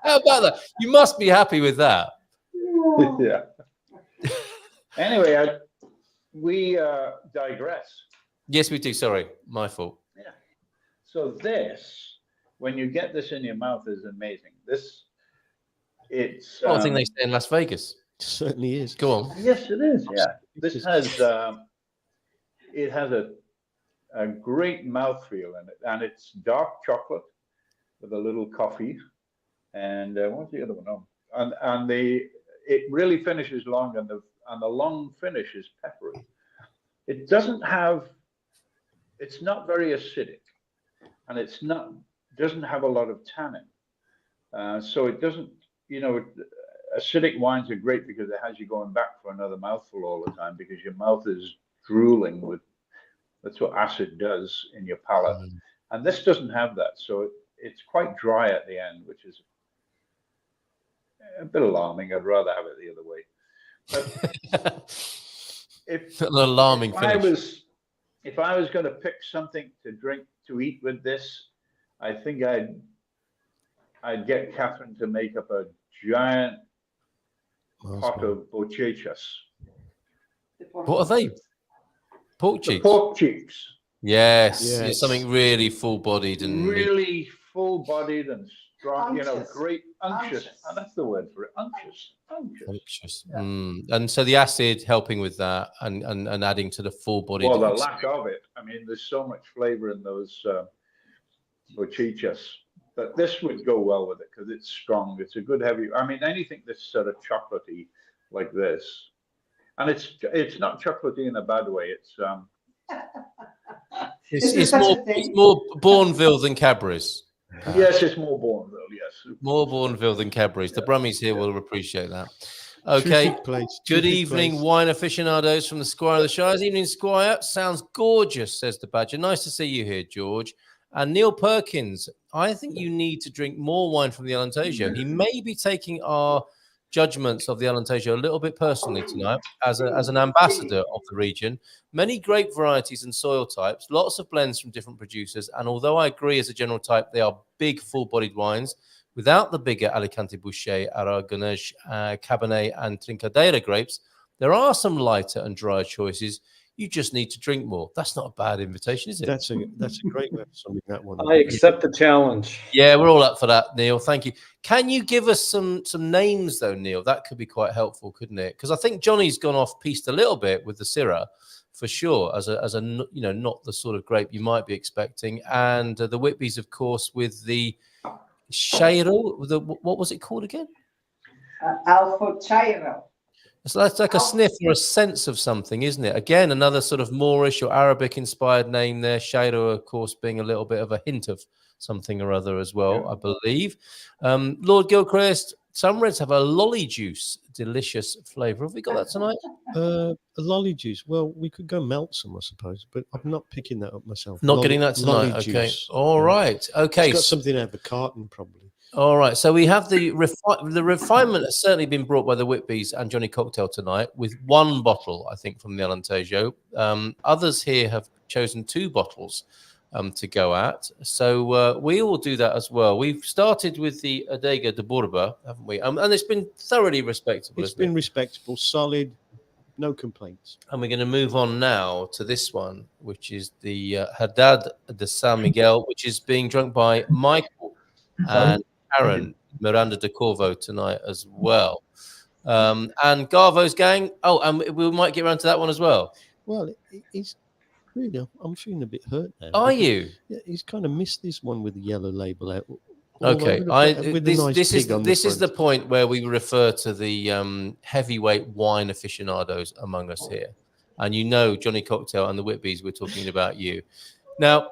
How about that? You must be happy with that. Yeah. Anyway, we digress. Yes, we do. Sorry, my fault. Yeah. So this, when you get this in your mouth, is amazing. It's. I think they stay in Las Vegas. Certainly is. Go on. Yes, it is. Yeah. This has. It has a great mouthfeel in it, and it's dark chocolate with a little coffee, and what's the other one? Oh, and it really finishes long, and the long finish is peppery. It doesn't have. It's not very acidic, and doesn't have a lot of tannin. So it doesn't. Acidic wines are great because it has you going back for another mouthful all the time because your mouth is drooling with. That's what acid does in your palate, and this doesn't have that. So it's quite dry at the end, which is a bit alarming. I'd rather have it the other way. If An alarming if I finish. was if I was going to pick something to drink to eat with this, I think I'd get Catherine to make up a giant pot of bochechas. What are they? Pork The cheeks. pork cheeks. Yes, yeah, Yes. something really full-bodied and meaty. Really full-bodied and strong, Unctuous. great unctuous. Unctuous. And that's the word for it, unctuous. Unctuous. Unctuous. Yeah. And so the acid helping with that and adding to the full-bodied. Well, the lack of it. I mean, there's so much flavor in those bochechas. But this would go well with it because it's strong. It's a good heavy. I mean, anything that's sort of chocolatey like this, and it's not chocolatey in a bad way. It's Is there It's such a more, thing? it's more Bourneville than Cadbury's. yes, it's more Bourneville. Yes, More Bourneville than Cadbury's. The Brummies here will appreciate that. Okay. Terrific place, Good terrific evening, place. wine aficionados from the Squire of the Shires. Evening, Squire. Sounds gorgeous, says the Badger. Nice to see you here, George. And Neil Perkins, I think you need to drink more wine from the Alentejo. He may be taking our judgments of the Alentejo a little bit personally tonight as an ambassador of the region. Many grape varieties and soil types, lots of blends from different producers. And although I agree as a general type, they are big, full-bodied wines. Without the bigger Alicante Boucher, Aragonés, Cabernet, and Trincadeira grapes, there are some lighter and drier choices. You just need to drink more. That's not a bad invitation, is it? That's a great way of summing that one. I accept the challenge. Yeah, we're all up for that, Neil. Thank you. Can you give us some names though, Neil? That could be quite helpful, couldn't it? Because I think Johnny's gone off piste a little bit with the Syrah, for sure, as a not the sort of grape you might be expecting, and the Whitbys, of course, with the Cheiro. What was it called again? Alfochairo. So that's like a sniff or a sense of something, isn't it? Again, another sort of Moorish or Arabic-inspired name there. Cheiro, of course, being a little bit of a hint of something or other as well, I believe. Lord Gilchrist, some reds have a lolly juice, delicious flavour. Have we got that tonight? A lolly juice. Well, we could go melt some, I suppose, but I'm not picking that up myself. Not getting that tonight. Lolly Okay. juice. All right. Okay. It's got something out of a carton, probably. All right. So we have the refinement has certainly been brought by the Whitbys and Johnny Cocktail tonight with one bottle, I think, from the Alentejo. Others here have chosen 2 bottles to go at. So we will do that as well. We've started with the Adega de Burba, haven't we? And it's been thoroughly respectable. It's been respectable, solid, no complaints. And we're going to move on now to this one, which is the Haddad de San Miguel, which is being drunk by Michael and Aaron Miranda de Corvo tonight as well. And Garvo's gang. Oh, and we might get around to that one as well. Well, he's really, I'm feeling a bit hurt now. Are you? Yeah, he's kind of missed this one with the yellow label out. Okay, this is the front. point where we refer to the heavyweight wine aficionados among us here, and Johnny Cocktail and the Whitbys, we're talking about you. Now,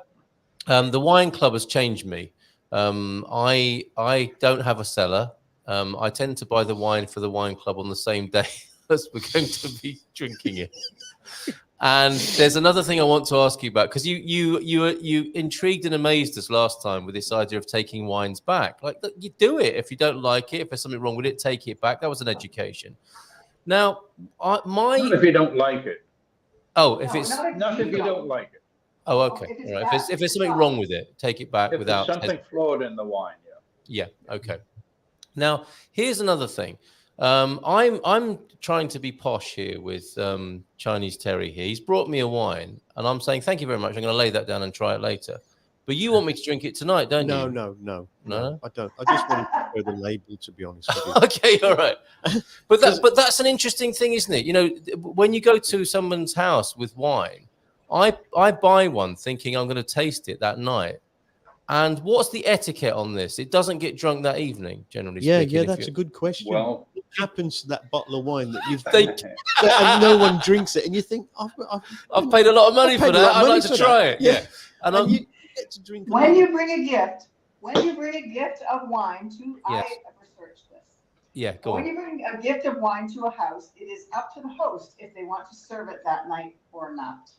the wine club has changed me. I don't have a cellar. I tend to buy the wine for the wine club on the same day as we're going to be drinking it. And there's another thing I want to ask you about, because you intrigued and amazed us last time with this idea of taking wines back. Like, you do it if you don't like it. If there's something wrong with it, take it back. That was an education. Now, not if you don't like it. Oh, if it's Not if you don't like it. Oh, okay. All right. If there's something wrong with it, take it back If without there's something flawed in the wine, Yeah. Okay. Now, here's another thing. I'm trying to be posh here with Chinese Terry here. He's brought me a wine, and I'm saying thank you very much. I'm going to lay that down and try it later. But you want me to drink it tonight, don't you? No. No? I don't. I just wanted to show the label, to be honest with you. Okay, all right. But that's an interesting thing, isn't it? When you go to someone's house with wine, I buy one thinking I'm going to taste it that night. And what's the etiquette on this? It doesn't get drunk that evening, generally speaking. Yeah, that's a good question. Well, what happens to that bottle of wine that you've They- and no one drinks it, and you think, I've paid a lot of money for that. I'd like to try it. Yeah. And you get to drink. When you bring a gift of wine to, Yes. I have researched this. Yeah, go When on. you bring a gift of wine to a house, it is up to the host if they want to serve it that night or not.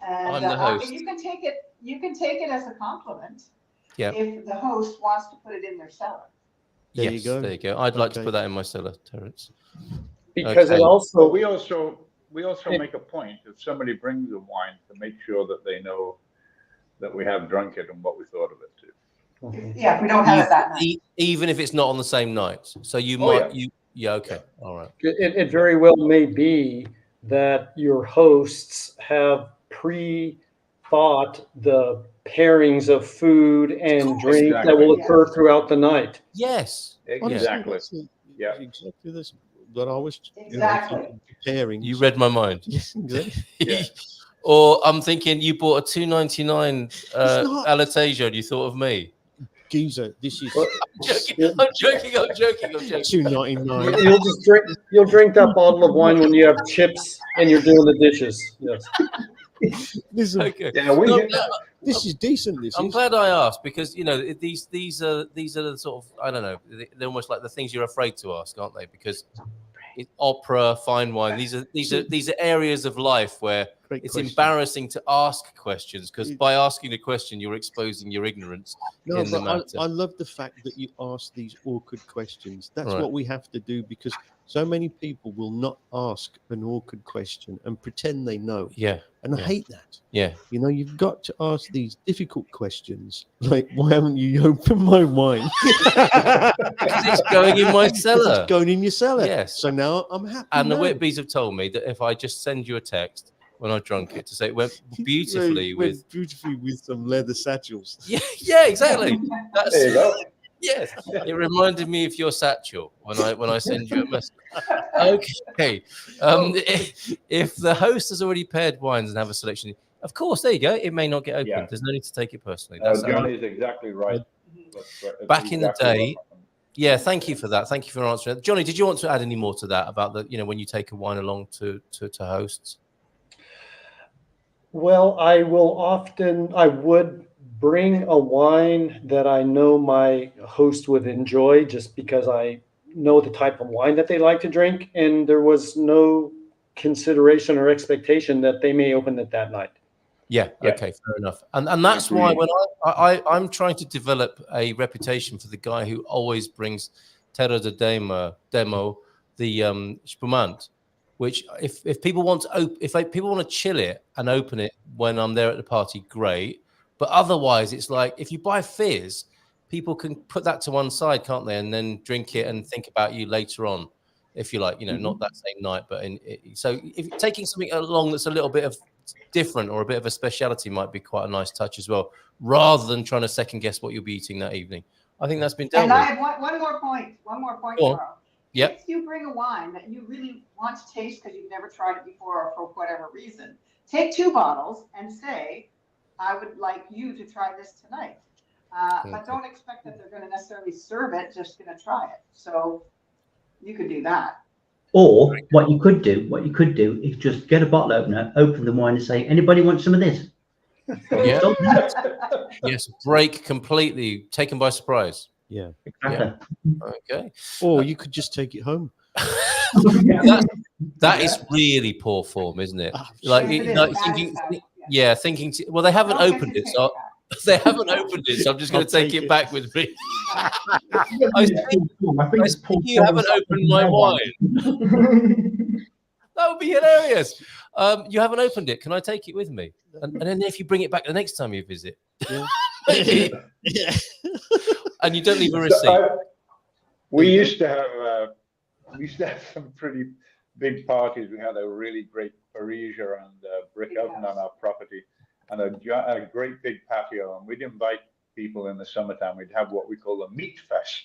And I'm the host. you can take it as a compliment. Yeah. If the host wants to put it in their cellar. There Yes, you go. there you go. I'd like to Okay. put that in my cellar, Terence. because Okay. it But also, we also make a point if somebody brings a wine to make sure that they know that we have drunk it and what we thought of it too. Yeah, if we don't have it that night. Even if it's not on the same night. So you Oh, might yeah. yeah, okay. All right. it very well may be that your hosts have pre-thought the pairings of food and course. drink that will Exactly. occur throughout the night. Yes. Exactly. Honestly, Yeah. exactly this. That I was Exactly. preparing. You read my mind. Yes, exactly. Yeah. Or I'm thinking you bought a $2.99 not. Alentejo and you thought of me. Geezer, this is I'm joking. $2.99. You'll drink that bottle of wine when you have chips and you're doing the dishes. Yes. Okay. Yeah, we No, get that. This is decent. This I'm is. glad I asked because you know these are the sort of I don't know, they're almost like the things you're afraid to ask, aren't they? Because opera, fine wine, these are areas of life where Great it's question. embarrassing to ask questions because by asking a question you're exposing your ignorance No, in the but matter. I love the fact that you ask these awkward questions. That's Right. what we have to do because so many people will not ask an awkward question and pretend they know. Yeah. And I Yeah. hate that. Yeah. You know, you've got to ask these difficult questions like, why haven't you opened my wine? Because it's going in my cellar. It's going in your cellar. Yes. So now I'm happy. And the now. Whitbys have told me that if I just send you a text when I drunk it to say it went beautifully Went beautifully with some leather satchels. yeah, exactly. That's There you go. yes. It reminded me of your satchel when I send you a message. Okay. If the host has already paired wines and have a selection, of course, there you go. It may not get opened. Yeah. There's no need to take it personally. Johnny's exactly right. Back in the Exactly day. what happened. Yeah, thank you for that. Thank you for answering that. Johnny, did you want to add any more to that about the when you take a wine along to hosts? Well, I would bring a wine that I know my host would enjoy just because I know the type of wine that they like to drink. And there was no consideration or expectation that they may open it that night. Yeah, Yeah. okay, fair enough. And that's why when I'm trying to develop a reputation for the guy who always brings Terra de Demo, the spumant, which if people want to people want to chill it and open it when I'm there at the party, great. But otherwise, it's like if you buy fizz, people can put that to one side, can't they? And then drink it and think about you later on, if you like, not that same night, but so if taking something along that's a little bit of different or a bit of a speciality might be quite a nice touch as well, rather than trying to second guess what you'll be eating that evening. I think that's been dealt And I with. have one more point, Go on. Carl. Yep. If you bring a wine that you really want to taste because you've never tried it before or for whatever reason, take 2 bottles and say, I would like you to try this tonight. But don't expect that they're going to necessarily serve it, just going to try it. So you could do that. Or what you could do is just get a bottle opener, open the wine and say, anybody want some of this? Yeah. So- Yes, break completely, taken by surprise. Yeah. Exactly. Okay. Or you could just take it home. That is really poor form, isn't it? Yes, it is. Like That thinking, is bad. yeah, thinking. Well, they haven't Don't get opened to it, take so that. they haven't opened it. So I'm just going I'll to take take it it. back with me. I I think it's Paul you haven't Thomas opened my wine. That would be hilarious. You haven't opened it. Can I take it with me? And then if you bring it back the next time you visit, Yeah. yeah. And you don't leave a receipt. We used to have some pretty big parties. We had a really great Parisia and brick oven on our property, and a great big patio. And we'd invite people in the summertime. We'd have what we call a meat fest,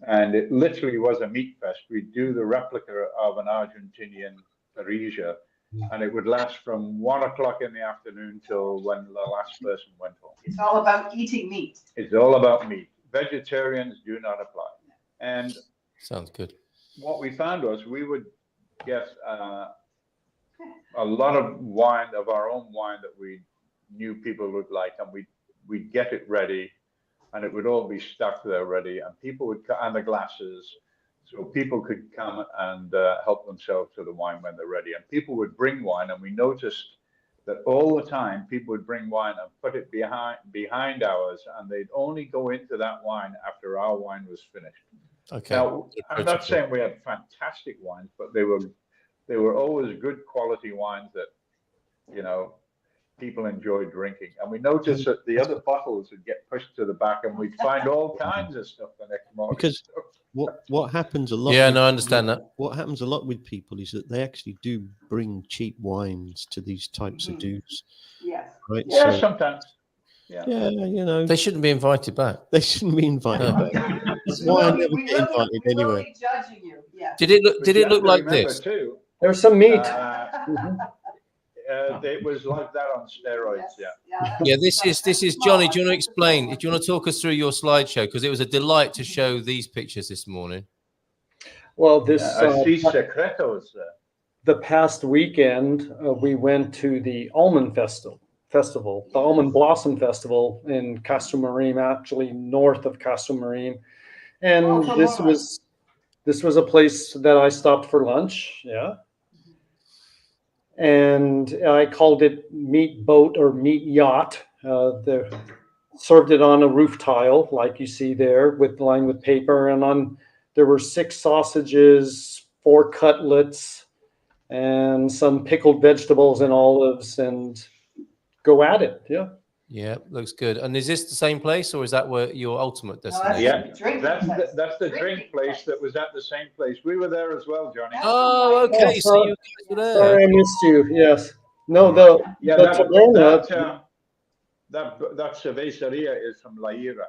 and it literally was a meat fest. We'd do the replica of an Argentinian Parisia, and it would last from 1 o'clock in the afternoon till when the last person went home. It's all about eating meat. It's all about meat. Vegetarians do not apply. And Sounds good. what we found was we would get a lot of wine, of our own wine that we knew people would like, and we'd get it ready, and it would all be stuck there ready, and people would and the glasses, so people could come and help themselves to the wine when they're ready. And people would bring wine, and we noticed that all the time people would bring wine and put it behind ours, and they'd only go into that wine after our wine was finished. Okay. Now, I'm not saying we had fantastic wines, but they were always good quality wines that, you know, people enjoy drinking. And we noticed that the other bottles would get pushed to the back, and we'd find all kinds of stuff the next morning. Because what happens a lot? Yeah, no, I understand that. What happens a lot with people is that they actually do bring cheap wines to these types of dues. Yes. Right. Yeah, So, sometimes. Yeah. yeah, you know, They shouldn't be invited back. they shouldn't be invited No. back. That's why I never We get will invited be anywhere. judging you. Yes. Did it But you have look to like remember this? too, There's some meat. it was like that on steroids. Yeah. Yeah, this is Johnny. Do you want to explain? Do you want to talk us through your slideshow? Because it was a delight to show these pictures this morning. Well, this Así secretos. the past weekend we went to the Almond Festival, the Almond Blossom Festival in Castelmarim, actually north of Castelmarim, and Oh, this was a place that I stopped for lunch. Yeah. And I called it meat boat or meat yacht. They served it on a roof tile, like you see there, lined with paper. And there were 6 sausages, 4 cutlets, and some pickled vegetables and olives. And go at it. Yeah. Yeah, looks good. And is this the same place, or is that where your ultimate destination? Yeah, that's the drink place that was at the same place. We were there as well, Johnny. Oh, okay. So you guys were there. Sorry, I missed you. Yes. No, that cerveceria is from La Ira.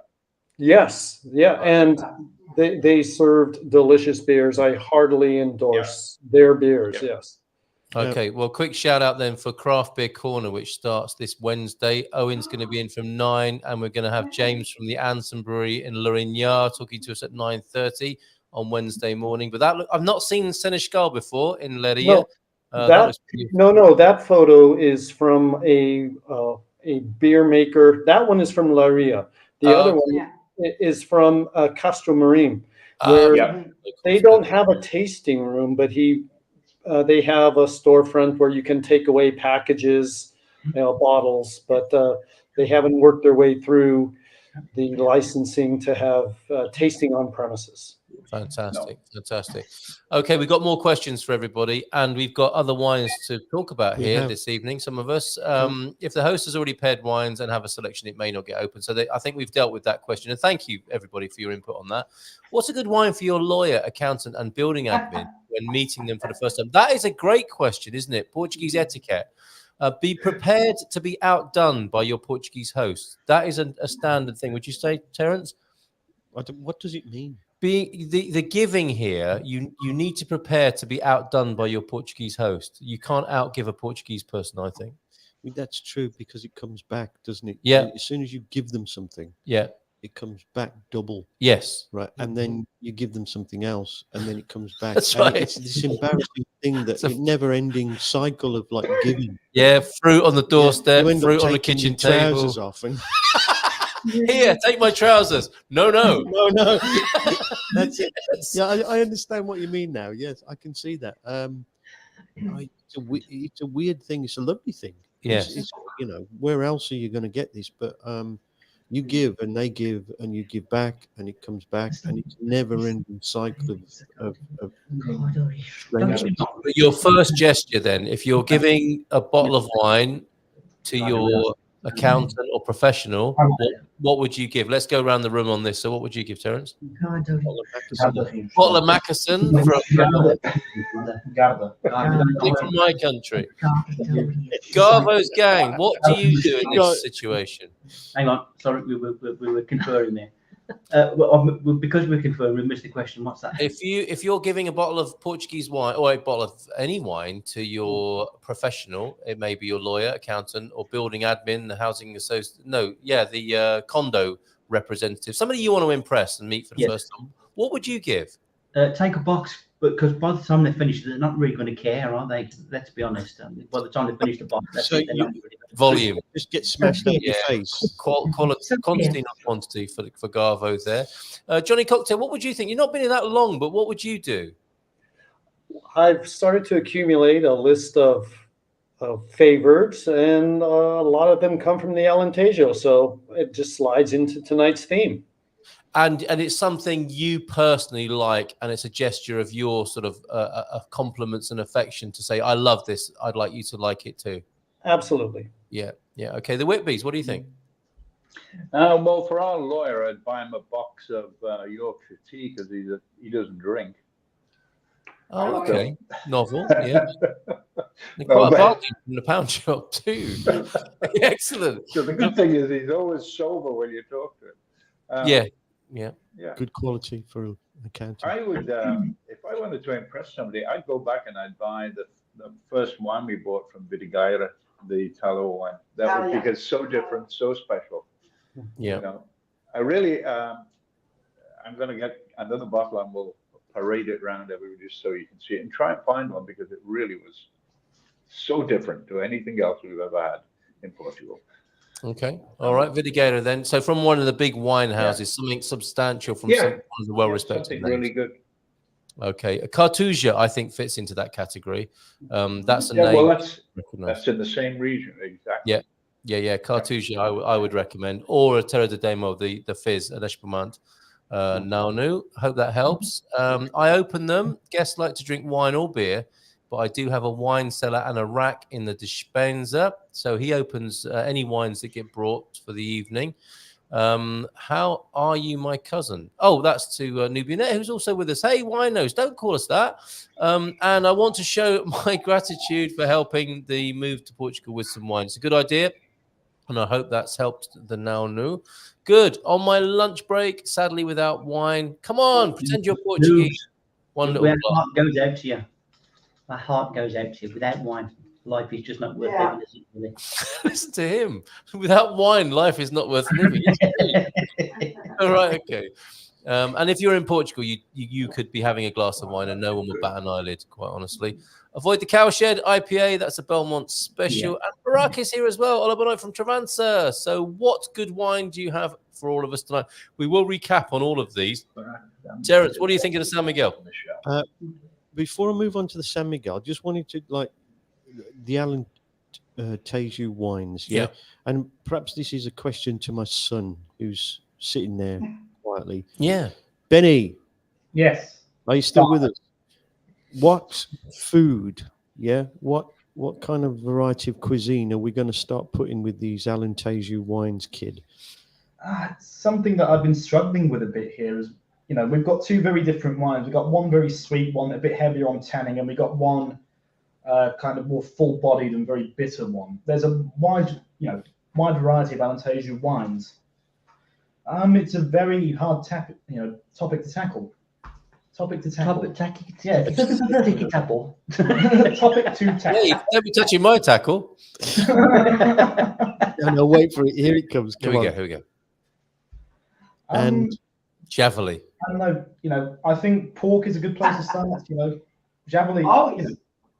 Yes. Yeah. And they served delicious beers. I heartily endorse their beers. Yeah. Yes. Okay, well, quick shout out then for Craft Beer Corner, which starts this Wednesday. Owen's going to be in from 9, and we're going to have James from the Anson Brewery in Lorignard talking to us at 9:30 on Wednesday morning. But I've not seen Seneschal before in Leiria. That photo is from a beer maker. That one is from Leiria. The other one is from Castelmarim, where they don't have a tasting room, but they have a storefront where you can take away packages, bottles, but they haven't worked their way through the licensing to have tasting on premises. Fantastic. Okay, we've got more questions for everybody, and we've got other wines to talk about here this evening. Some of us, if the host has already paired wines and have a selection, it may not get open. So I think we've dealt with that question, and thank you everybody for your input on that. What's a good wine for your lawyer, accountant, and building admin when meeting them for the first time? That is a great question, isn't it? Portuguese etiquette. Be prepared to be outdone by your Portuguese host. That is a standard thing. Would you say, Terence? What does it mean? Being the giving here, you need to prepare to be outdone by your Portuguese host. You can't outgive a Portuguese person, I think. That's true, because it comes back, doesn't it? Yeah. As soon as you give them something, it comes back double. Yes. Right. And then you give them something else, and then it comes back. That's and right. It's this embarrassing thing that never-ending cycle of like giving. Yeah, fruit on the doorstep, You end up fruit on the taking kitchen your table. trousers off and Here, take my trousers. No. no. That's it. Yeah, I understand what you mean now. Yes, I can see that. It's a weird thing. It's a lovely thing. Yes. It's, where else are you going to get this? But you give and they give and you give back and it comes back, and it's a never-ending cycle of Your first gesture, then, if you're giving a bottle of wine to your accountant or professional, what would you give? Let's go around the room on this. So what would you give, Terence? Bottle of Macasson from my country. Garvo's gang, what do you do in this situation? Hang on, sorry, we were conferring there. Because we're conferring, we missed the question. What's that? If you're giving a bottle of Portuguese wine or a bottle of any wine to your professional, it may be your lawyer, accountant, or building admin, the housing associate. The condo representative, somebody you want to impress and meet for the first time. What would you give? Take a box, because by the time they finish, they're not really going to care, are they? Let's be honest. By the time they finish the box, volume just get smashed up your face. Quantity, not quantity for Garvo there. Johnny Cocktail, what would you think? You've not been here that long, but what would you do? I've started to accumulate a list of favorites, and a lot of them come from the Alentejo, so it just slides into tonight's theme. And it's something you personally like, and it's a gesture of your sort of compliments and affection to say, I love this. I'd like you to like it too. Absolutely. Yeah. Okay. The Whitbys, what do you think? Well, for our lawyer, I'd buy him a box of Yorkshire tea because he doesn't drink. Oh, okay. Novel. Yeah. No, Quite a but- bargain from the pound shop too. Excellent. So the good thing is he's always sober when you talk to him. Yeah. Yeah. Good quality for an accountant. I would, if I wanted to impress somebody, I'd go back and I'd buy the first wine we bought from Vitigaira, the Talo wine. That would, because it's so different, so special. Yeah. You know, I really, I'm going to get another bottle and we'll parade it around everybody just so you can see it and try and find one because it really was so different to anything else we've ever had in Portugal. Okay. All right. Vitigator then. So from one of the big wine houses, something substantial from one of the well-respected something names. really good. Okay. A Cartusia, I think, fits into that category. That's a Yeah, name. well, that's in the same region, exactly. Yeah. Cartusia, I would recommend. Or a Terra de Demo, the Fizz at Espumant. Naunu. Hope that helps. I open them. Guests like to drink wine or beer, but I do have a wine cellar and a rack in the dispenser. So he opens any wines that get brought for the evening. How are you, my cousin? Oh, that's to Nubianet, who's also with us. Hey, winos, don't call us that. And I want to show my gratitude for helping the move to Portugal with some wine. It's a good idea, and I hope that's helped the Naunu. Good. On my lunch break, sadly without wine. Come on, pretend you're Portuguese. One little My heart goes out to you. My heart goes out to you. Without wine, life is just not worth living, is it, really? Listen to him. Without wine, life is not worth living. All right, okay. And if you're in Portugal, you could be having a glass of wine and no one would bat an eyelid, quite honestly. Avoid the Cowshed IPA. That's a Belmont special. And Barack is here as well. Olabonoy from Travansa. So what good wine do you have for all of us tonight? We will recap on all of these. Terence, what do you think of the San Miguel? Before I move on to the San Miguel, just wanted to like the Alentejo wines. Yeah. And perhaps this is a question to my son who's sitting there quietly. Yeah. Benny. Yes. Are you still with us? What food? Yeah. What kind of variety of cuisine are we going to start putting with these Alentejo wines, kid? Something that I've been struggling with a bit here is, you know, we've got two very different wines. We've got one very sweet one, a bit heavier on tanning, and we got one kind of more full-bodied and very bitter one. There's a wide variety of Alentejo wines. It's a very hard topic to tackle. Topic to tackle. Yeah. Topic to tackle. Topic to tackle. Hey, don't be touching my tackle. No, wait for it. Here it comes. Here we go. And Javali. I don't know. You know, I think pork is a good place to start. You know, Javali. Oh, yeah.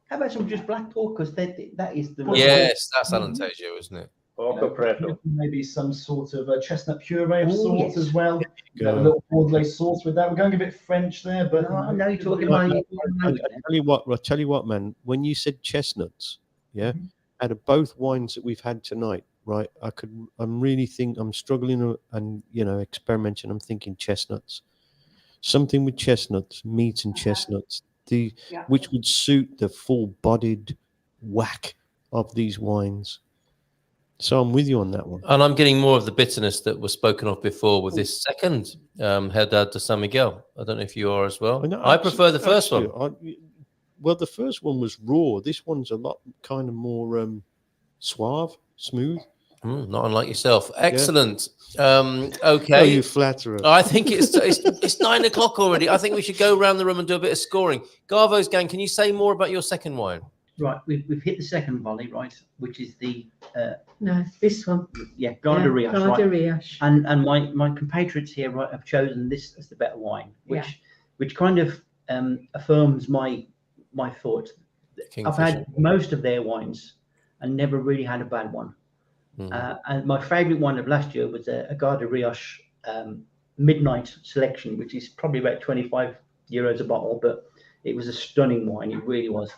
How about some just black pork? Because that is the Yes, that's Alentejo, isn't it? Porco preto. Maybe some sort of a chestnut puree of sorts as well. Go. A little Bordelais sauce with that. We're going a bit French there, but No, I know you're talking I about. tell you what, man. When you said chestnuts, out of both wines that we've had tonight, right? I'm struggling and experimenting. I'm thinking chestnuts, something with chestnuts, meat and chestnuts, which would suit the full-bodied whack of these wines. So I'm with you on that one. And I'm getting more of the bitterness that was spoken of before with this second Herdad de San Miguel. I don't know if you are as well. I prefer the first one. Well, the first one was raw. This one's a lot kind of more suave, smooth. Not unlike yourself. Excellent. Oh, Okay. you flatterer. I think it's 9 o'clock already. I think we should go around the room and do a bit of scoring. Garvo's gang, can you say more about your second wine? Right, we've hit the second volley, right, which is the No, this one. Garda Rios, right? Garda Rios. And my compatriots here, right, have chosen this as the better wine, which kind of affirms my thought. I've had most of their wines and never really had a bad one. And my favourite one of last year was a Garda Rios Midnight Selection, which is probably about 25 euros a bottle, but it was a stunning wine. It really was.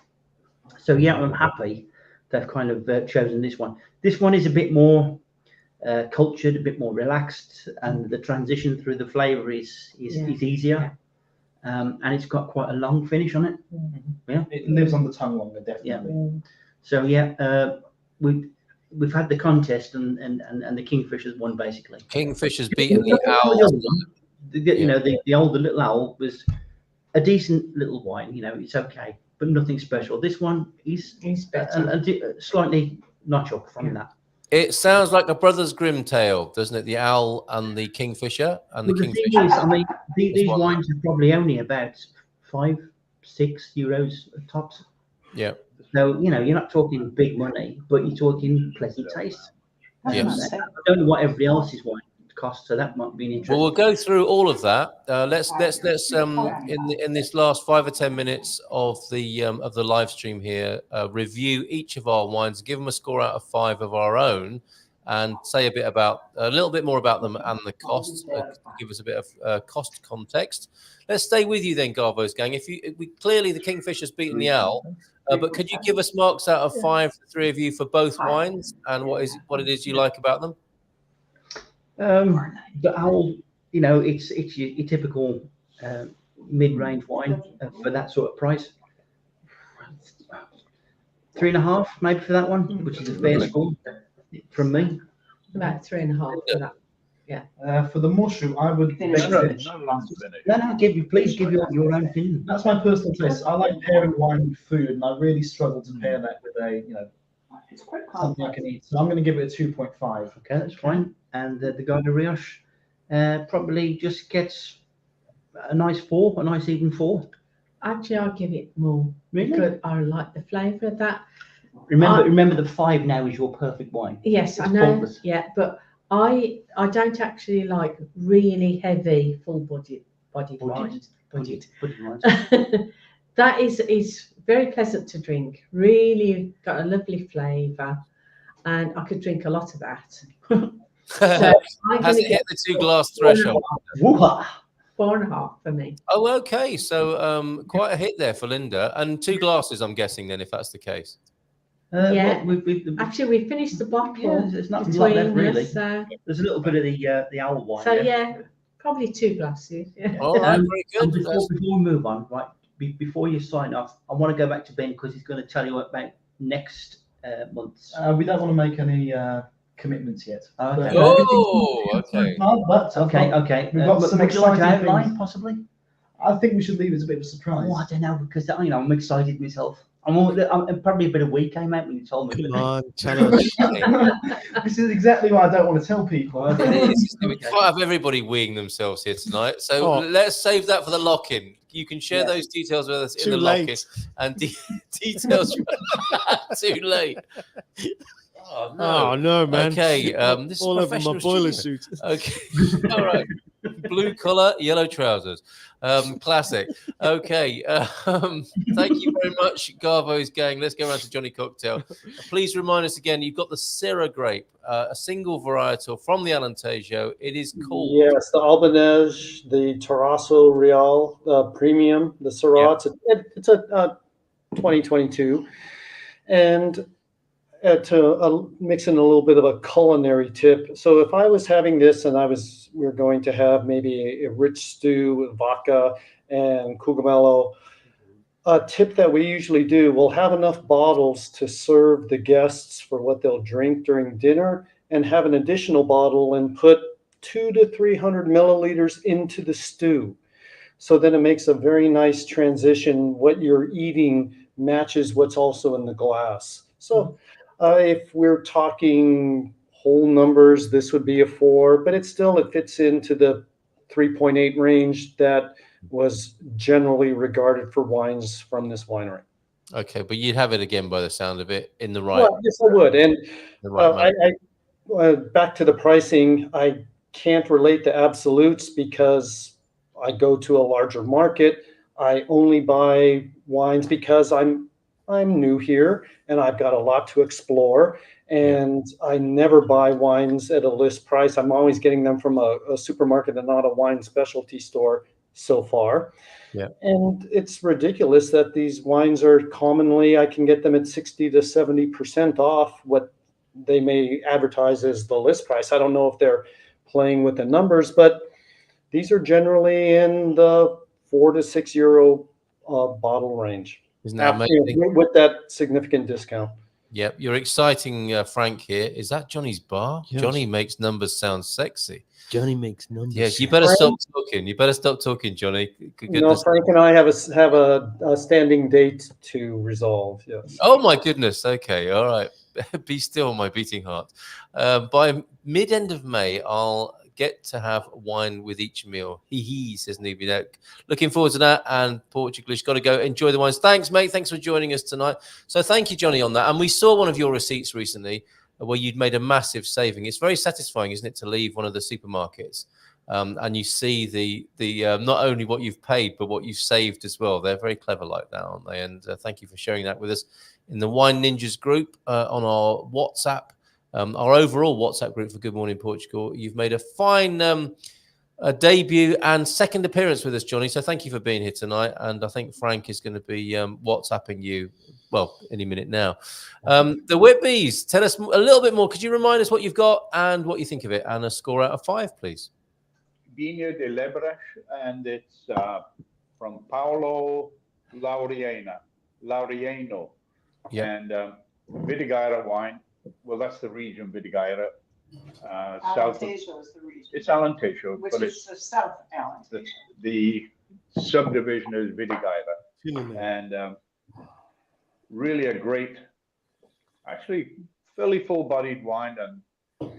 So yeah, I'm happy they've kind of chosen this one. This one is a bit more cultured, a bit more relaxed, and the transition through the flavour is easier. And it's got quite a long finish on it. Yeah, it lives on the tongue longer, definitely. So we've had the contest, and the Kingfisher's won basically. Kingfisher's beaten the Owl. The older Little Owl was a decent little wine. It's okay, but nothing special. This one is better. Slightly notch up from that. It sounds like a Brothers Grimm tale, doesn't it? The Owl and the Kingfisher and the Kingfisher. Thing is, I mean, these wines are probably only about €5-6 tops. Yeah. So you're not talking big money, but you're talking pleasant taste. Yes. I don't know what everybody else's wine costs, so that might be an interesting. Well, we'll go through all of that. Let's in this last 5 or 10 minutes of the live stream here, review each of our wines, give them a score out of 5 of our own, and say a little bit more about them and the cost. Give us a bit of cost context. Let's stay with you then, Garvo's gang. Clearly the Kingfisher's beaten the Owl, but could you give us marks out of 5, the three of you, for both wines, and what it is you like about them? The Owl, it's your typical mid-range wine for that sort of price. 3.5 maybe for that one, which is a fair score from me. About 3.5 for that. Yeah. For the mushu, I would. Please give your own opinion. That's my personal taste. I like pairing wine with food, and I really struggle to pair that with It's quite something I can eat. So I'm going to give it a 2.5. Okay, that's fine. And the guy de Rioche probably just gets a nice 4, a nice even 4. Actually, I'll give it more. Really? Because I like the flavour of that. Remember the 5 now is your perfect wine. Yes, It's I know. faultless. Yeah, but I don't actually like really heavy, full-bodied wines. Budget wines. That is very pleasant to drink. Really got a lovely flavour, and I could drink a lot of that. So Has it hit the 2 glass threshold? 4.5 for me. Oh, okay. So quite a hit there for Linda. And 2 glasses, I'm guessing, then, if that's the case. Yeah. Well, Actually, we finished the bottle. Yeah, there's not a lot left, between really. us, There's a little bit of the Owl wine. so yeah, probably 2 glasses. Yeah. All right, very And good. before we move on, right, before you sign off, I want to go back to Ben because he's going to tell you about next month's. We don't want to make any commitments yet. Okay. Oh, okay. But Okay. We've got some would you like to exciting outline, things. possibly? I think we should leave it as a bit of a surprise. Oh, I don't know, because I'm excited myself. I'm probably a bit of week came out when you told me. Come on, tell us. This is exactly what I don't want to tell people. It is. We can't have everybody weeing themselves here tonight. So let's save that for the lock-in. You can share those details with us in the lock-in. And details. Too late. Oh no, man! Okay, this all is over my professional boiler studio. suit. Okay, all right. Blue collar, yellow trousers. Classic. Okay. Thank you very much, Garvo's gang. Let's go around to Johnny Cocktail. Please remind us again. You've got the Syrah grape, a single varietal from the Alentejo. It is called. Yes, the Albanese, the Terrasso Real Premium, the Syrah. It's a 2022, and to mix in a little bit of a culinary tip. So if I was having this and we were going to have maybe a rich stew with vodka and cogumelo, a tip that we usually do, we'll have enough bottles to serve the guests for what they'll drink during dinner, and have an additional bottle and put 200 to 300 milliliters into the stew. So then it makes a very nice transition. What you're eating matches what's also in the glass. So if we're talking whole numbers, this would be a 4, but it fits into the 3.8 range that was generally regarded for wines from this winery. Okay, but you'd have it again by the sound of it in the right. Well, yes, I would. And the right back to the pricing, I can't relate to absolutes because I go to a larger market. I only buy wines because I'm new here and I've got a lot to explore, and I never buy wines at a list price. I'm always getting them from a supermarket and not a wine specialty store so far. Yeah. And it's ridiculous that these wines are commonly, I can get them at 60 to 70% off what they may advertise as the list price. I don't know if they're playing with the numbers, but these are generally in the €4 to €6 bottle range. Isn't that After, amazing? with that significant discount. Yep, you're exciting, Frank. Here is that Johnny's bar. Yes. Johnny makes numbers sound sexy. Johnny makes numbers. Yeah, you better stop talking. You better stop talking, Johnny. No, Frank and I have a standing date to resolve. Yes. Oh my goodness. Okay, all right. Be still, my beating heart. By mid-end of May, I'll get to have wine with each meal. He says Nubidek. Looking forward to that. And Portugal's got to go enjoy the wines. Thanks, mate. Thanks for joining us tonight. So thank you, Johnny, on that. And we saw one of your receipts recently where you'd made a massive saving. It's very satisfying, isn't it, to leave one of the supermarkets and you see the not only what you've paid but what you've saved as well. They're very clever like that, aren't they? And thank you for sharing that with us in the Wine Ninjas group on our WhatsApp. Our overall WhatsApp group for Good Morning Portugal. You've made a fine debut and second appearance with us, Johnny. So thank you for being here tonight. And I think Frank is going to be WhatsApping you, well, any minute now. The Whitbees, tell us a little bit more. Could you remind us what you've got and what you think of it? And a score out of 5, please. Vinho de Lebras, and it's from Paulo Laureano. Yeah. And Vidigueira wine. Well, that's the region, Vidigueira. Alentejo is the region. It's Alentejo, Which but is it's the South Alentejo. the subdivision is Vidigueira. And really a great, actually fairly full-bodied wine and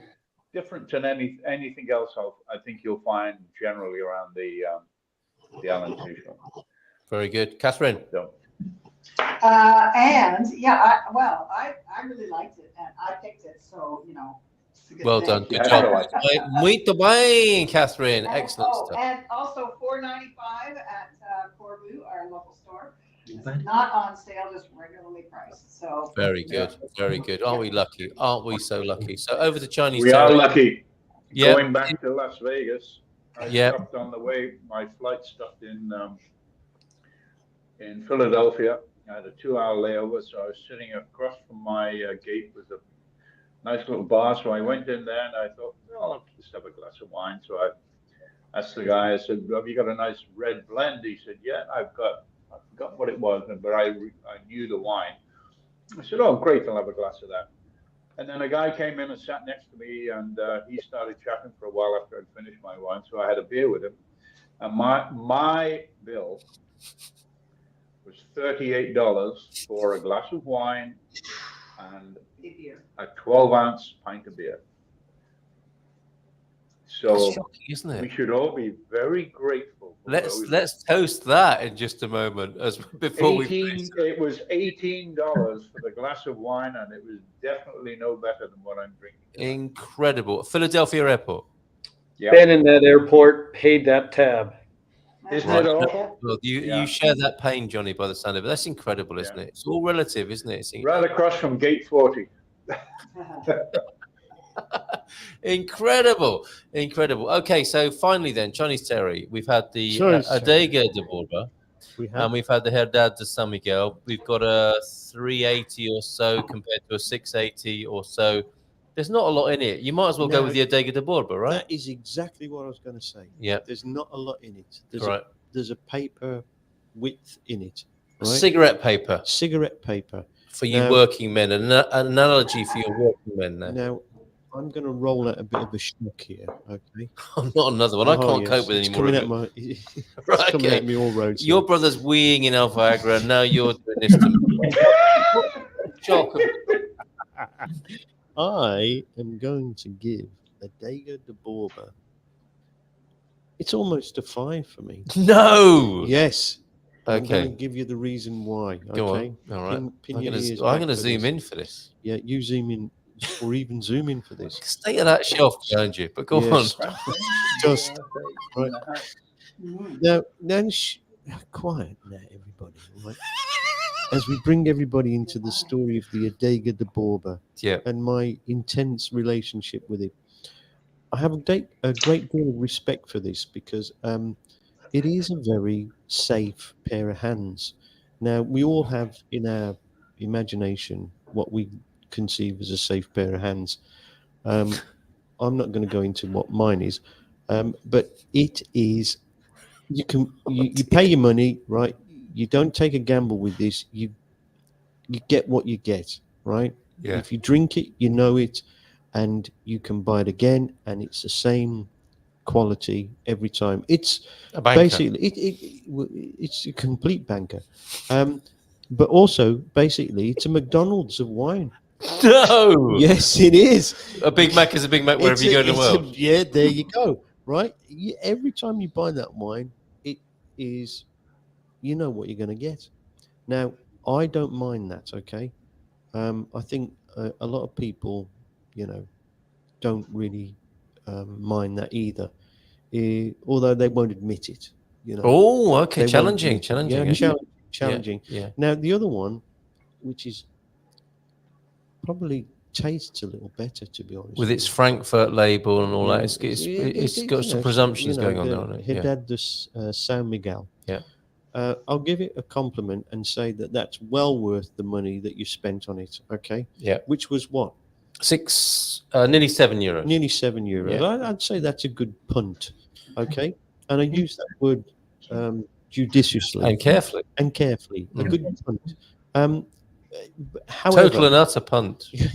different than anything else I think you'll find generally around the Alentejo. Very good. Catherine? So, And yeah, I really liked it and I picked it, so you know. It's a good Well thing. done. Good Yeah, job. I like it. Muito bem, Catherine. And, Excellent oh, stuff. and also $4.95 at Corbu, our local store. It's Bad. not on sale, just regularly priced. So Very good. Very good. Aren't we lucky? Aren't we so lucky? So over to Chinese we are territory. lucky. Yeah. Going back to Las Vegas, I Yeah. stopped on the way. My flight stopped in Philadelphia. I had a 2-hour layover, so I was sitting across from my gate with a nice little bar. So I went in there and I thought, well, I'll just have a glass of wine. So I asked the guy, I said, have you got a nice red blend? He said, yeah, I forgot what it was, but I knew the wine. I said, oh, great, I'll have a glass of that. And then a guy came in and sat next to me, and he started chatting for a while after I'd finished my wine. So I had a beer with him. And my bill was $38 for a glass of wine and a 12-ounce pint of beer. So That's shocking, isn't we it? should all be very grateful. For Let's toast that in just a moment as before we. It was $18 for the glass of wine, and it was definitely no better than what I'm drinking. Incredible. Philadelphia Airport. Yeah. Been in that airport, paid that tab. Isn't Right. it awful? Well, you share that pain, Johnny, by the sound of it. That's incredible, isn't it? It's all relative, isn't it? Right across from gate 40. Incredible. Okay, so finally then, Chinese Terry. We've had the Adega de Borba, and we've had the Herdad de San Miguel. We've got a 380 or so compared to a 680 or so. There's not a lot in it. You might as well go with the Adega de Borba, right? That is exactly what I was going to say. Yeah. There's not a lot in it. There's a paper width in it. Right? Cigarette paper. Cigarette paper. For you working men. An analogy for your working men there. Now, I'm going to roll out a bit of a shock here, okay? Not another one. I can't cope with any more. It's coming at me all roads. Your brother's weeing in Alviagra, and now you're doing this to me. Shock. I am going to give Adega de Borba. It's almost a 5 for me. No. Yes. Okay. I'm going to give you the reason why. Go okay. on. All right. Pin I'm your ears going back to for zoom this. in for this. Yeah, you zoom in, or even zoom in for this. Stay at that shelf behind you, but go on. Just right. Now, quiet now, everybody. Right? As we bring everybody into the story of the Adega de Borba and my intense relationship with it, I have a great deal of respect for this because it is a very safe pair of hands. Now, we all have in our imagination what we conceive as a safe pair of hands. I'm not going to go into what mine is, but it is. You pay your money, right? You don't take a gamble with this. You get what you get, right? Yeah. If you drink it, you know it, and you can buy it again, and it's the same quality every time. It's A banker. basically it's a complete banker, but also basically it's a McDonald's of wine. No. Yes, it is. A Big Mac is a Big Mac wherever you go in the world. Yeah, there you go. Right. Every time you buy that wine, it is, you know what you're going to get. Now, I don't mind that. Okay. I think a lot of people, don't really mind that either, although they won't admit it. Oh, okay. They won't Challenging. admit it. Challenging. Yeah, okay. challenging. Yeah. Now, the other one, which is probably tastes a little better, to be honest. With its Frankfurt label and all that, it's got some you know, presumptions going on the there on it. Haddad de San Miguel. Yeah. I'll give it a compliment and say that that's well worth the money that you spent on it. Okay. Yeah. Which was what? Nearly €7. Nearly €7. Yeah. I'd say that's a good punt. Okay. And I use that word judiciously And carefully. A good punt. However, Total and utter punt. You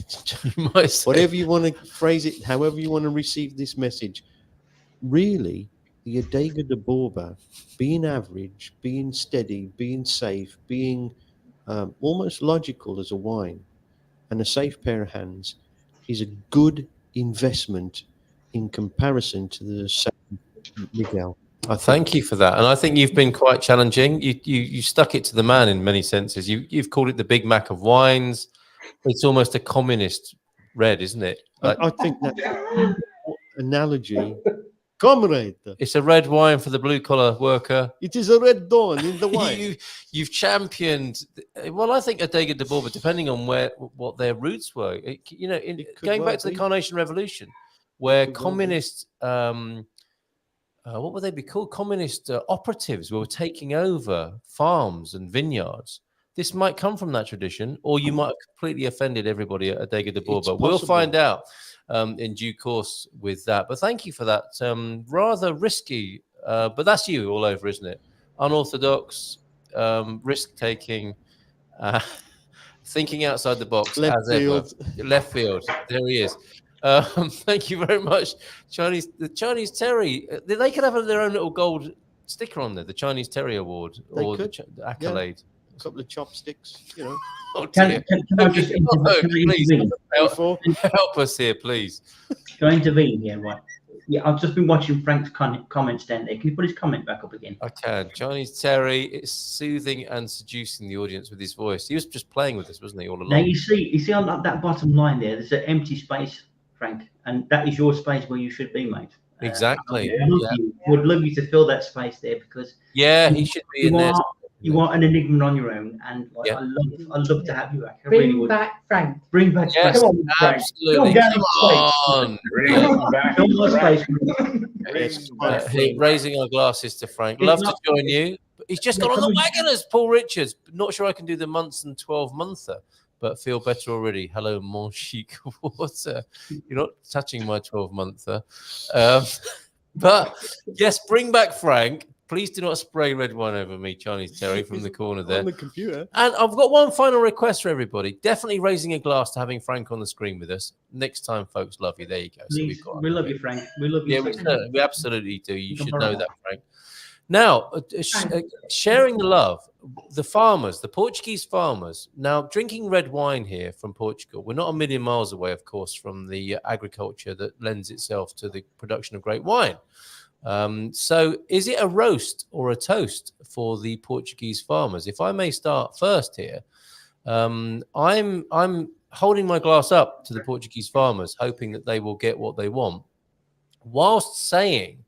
might say. Whatever you want to phrase it, however you want to receive this message, really, the Adega de Borba, being average, being steady, being safe, being almost logical as a wine, and a safe pair of hands, is a good investment in comparison to the San Miguel. Thank you for that, and I think you've been quite challenging. You stuck it to the man in many senses. You've called it the Big Mac of wines. It's almost a communist red, isn't it? I think that analogy, comrade. It's a red wine for the blue collar worker. It is a red dawn in the wine. You've championed. Well, I think Adega de Borba, depending on what their roots were. Going back to the Carnation Revolution, where communist. What would they be called? Communist operatives were taking over farms and vineyards. This might come from that tradition, or you might have completely offended everybody at Adega de Borba. We'll find out in due course with that. But thank you for that. Rather risky, but that's you all over, isn't it? Unorthodox, risk-taking, thinking outside the box. Left field. Left field. There he is. Thank you very much, the Chinese Terry. They could have their own little gold sticker on there, the Chinise Terry Award or the accolade. A couple of chopsticks, Oh, Can I just intervene? Help us here, please. Can I intervene? Yeah, right. Yeah, I've just been watching Frank's comments down there. Can you put his comment back up again? I can. Chinese Terry is soothing and seducing the audience with his voice. He was just playing with us, wasn't he, all along? Now you see on that bottom line there, there's an empty space, Frank, and that is your space where you should be, mate. Exactly. Would love you to fill that space there because he should be in there. You are an enigma on your own, and I'd love to have you back. I really would. Back Frank. Bring back Frank. Yes, Come on, Frank. absolutely. Come on. Raising our glasses to Frank. Love to join you. He's just got on the wagon as Paul Richards. Not sure I can do the months and 12-monther, but feel better already. Hello, mon chic water. You're not touching my 12-monther. But yes, bring back Frank. Please do not spray red wine over me, Chinese Terry, from the corner there. On the computer. And I've got one final request for everybody. Definitely raising a glass to having Frank on the screen with us. Next time, folks, love you. There you go. So we love you, Frank. We love you. Yeah, we absolutely do. You should know that, Frank. Now, sharing the love, the farmers, the Portuguese farmers. Now, drinking red wine here from Portugal. We're not a million miles away, of course, from the agriculture that lends itself to the production of great wine. So is it a roast or a toast for the Portuguese farmers? If I may start first here, I'm holding my glass up to the Portuguese farmers, hoping that they will get what they want, whilst saying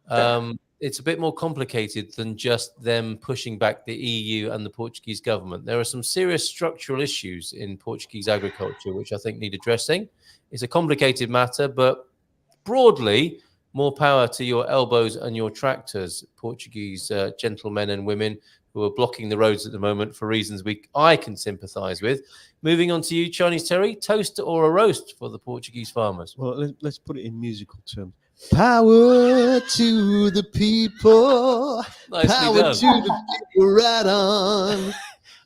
it's a bit more complicated than just them pushing back the EU and the Portuguese government. There are some serious structural issues in Portuguese agriculture which I think need addressing. It's a complicated matter, but broadly, More power to your elbows and your tractors, Portuguese gentlemen and women who are blocking the roads at the moment for reasons I can sympathise with. Moving on to you, Chinese Terry, toast or a roast for the Portuguese farmers? Well, let's put it in musical terms. Power to the people. Nicely Power done. to the people, right on.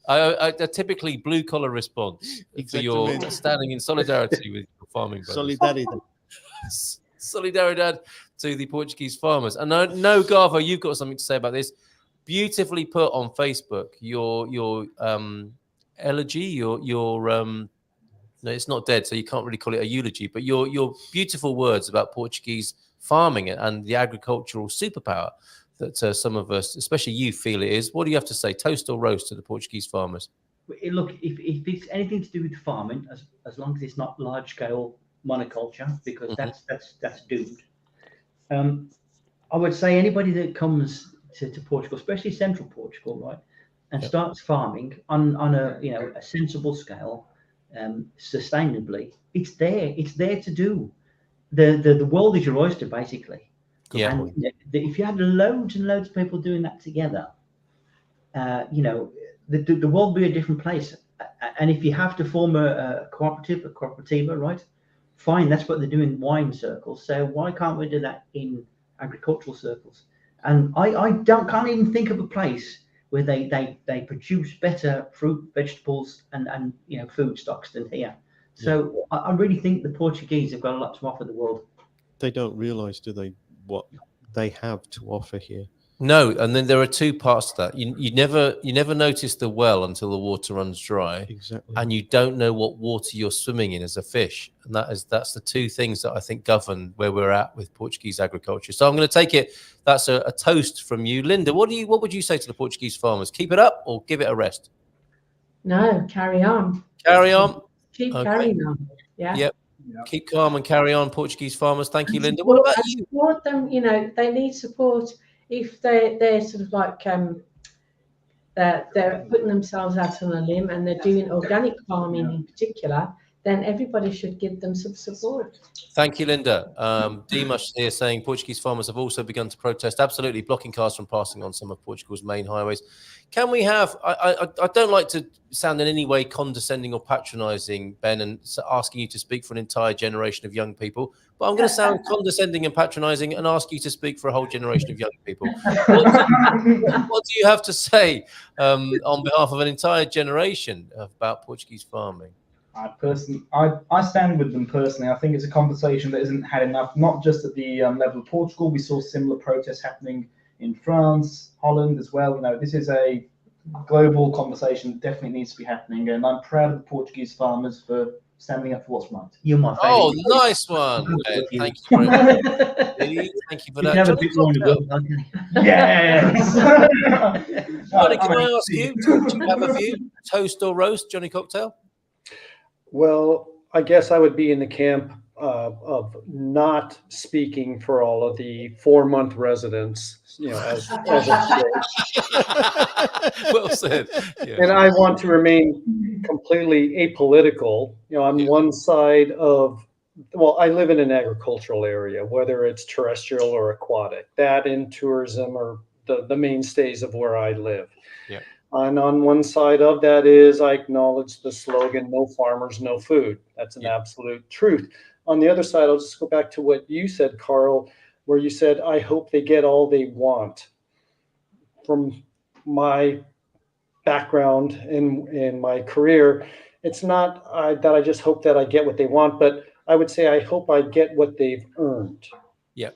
A typically blue-collar response for your Exactamente. standing in solidarity with your farming brothers. Solidaridad. Solidaridad to the Portuguese farmers. And no, Garvo, you've got something to say about this. Beautifully put on Facebook. Your elegy, no, it's not dead, so you can't really call it a eulogy, but your beautiful words about Portuguese farming and the agricultural superpower that some of us, especially you, feel it is. What do you have to say, toast or roast, to the Portuguese farmers? Look, if it's anything to do with farming, as long as it's not large scale monoculture, because that's doomed. I would say anybody that comes to Portugal, especially central Portugal, right, and starts farming on a sensible scale, sustainably, it's there to do. The world is your oyster, basically. And if you had loads and loads of people doing that together, the world would be a different place. And if you have to form a cooperativa, right? Fine, that's what they do in wine circles. So why can't we do that in agricultural circles? And I can't even think of a place where they produce better fruit, vegetables, and food stocks than here. So I really think the Portuguese have got a lot to offer the world. They don't realise, do they, what they have to offer here? No, and then there are two parts to that. You never notice the well until the water runs dry. Exactly. And you don't know what water you're swimming in as a fish. And that's the two things that I think govern where we're at with Portuguese agriculture. So I'm going to take it that's a toast from you. Linda, what would you say to the Portuguese farmers? Keep it up or give it a rest? No, carry on. Carry on. Keep carrying on. Yeah. Yep. Keep calm and carry on, Portuguese farmers. Thank you, Linda. What about you? Support them. They need support. If they're sort of like they're putting themselves out on a limb and they're doing organic farming in particular, then everybody should give them some support. Thank you, Linda. Dimas here saying Portuguese farmers have also begun to protest, absolutely blocking cars from passing on some of Portugal's main highways. Can we have, I don't like to sound in any way condescending or patronizing, Ben, and asking you to speak for an entire generation of young people, but I'm going to sound condescending and patronizing and ask you to speak for a whole generation of young people. What do you have to say on behalf of an entire generation about Portuguese farming? I stand with them personally. I think it's a conversation that isn't had enough, not just at the level of Portugal. We saw similar protests happening in France, Holland as well. This is a global conversation that definitely needs to be happening, and I'm proud of the Portuguese farmers for standing up for what's right. You're my favorite. Oh, nice one. Thank you very much. Thank you for that. Johnny, yes. Johnny, can I ask you, do you have a view? Toast or roast, Johnny Cocktail? Well, I guess I would be in the camp of not speaking for all of the 4-month residents, as well said. Yeah. And I want to remain completely apolitical. On one side of, I live in an agricultural area, whether it's terrestrial or aquatic. That and tourism are the mainstays of where I live. Yeah. And on one side of that is I acknowledge the slogan, no farmers, no food. That's an absolute truth. On the other side, I'll just go back to what you said, Carl, where you said, I hope they get all they want. From my background in my career, it's not that I just hope that I get what they want, but I would say I hope I get what they've earned. Yeah.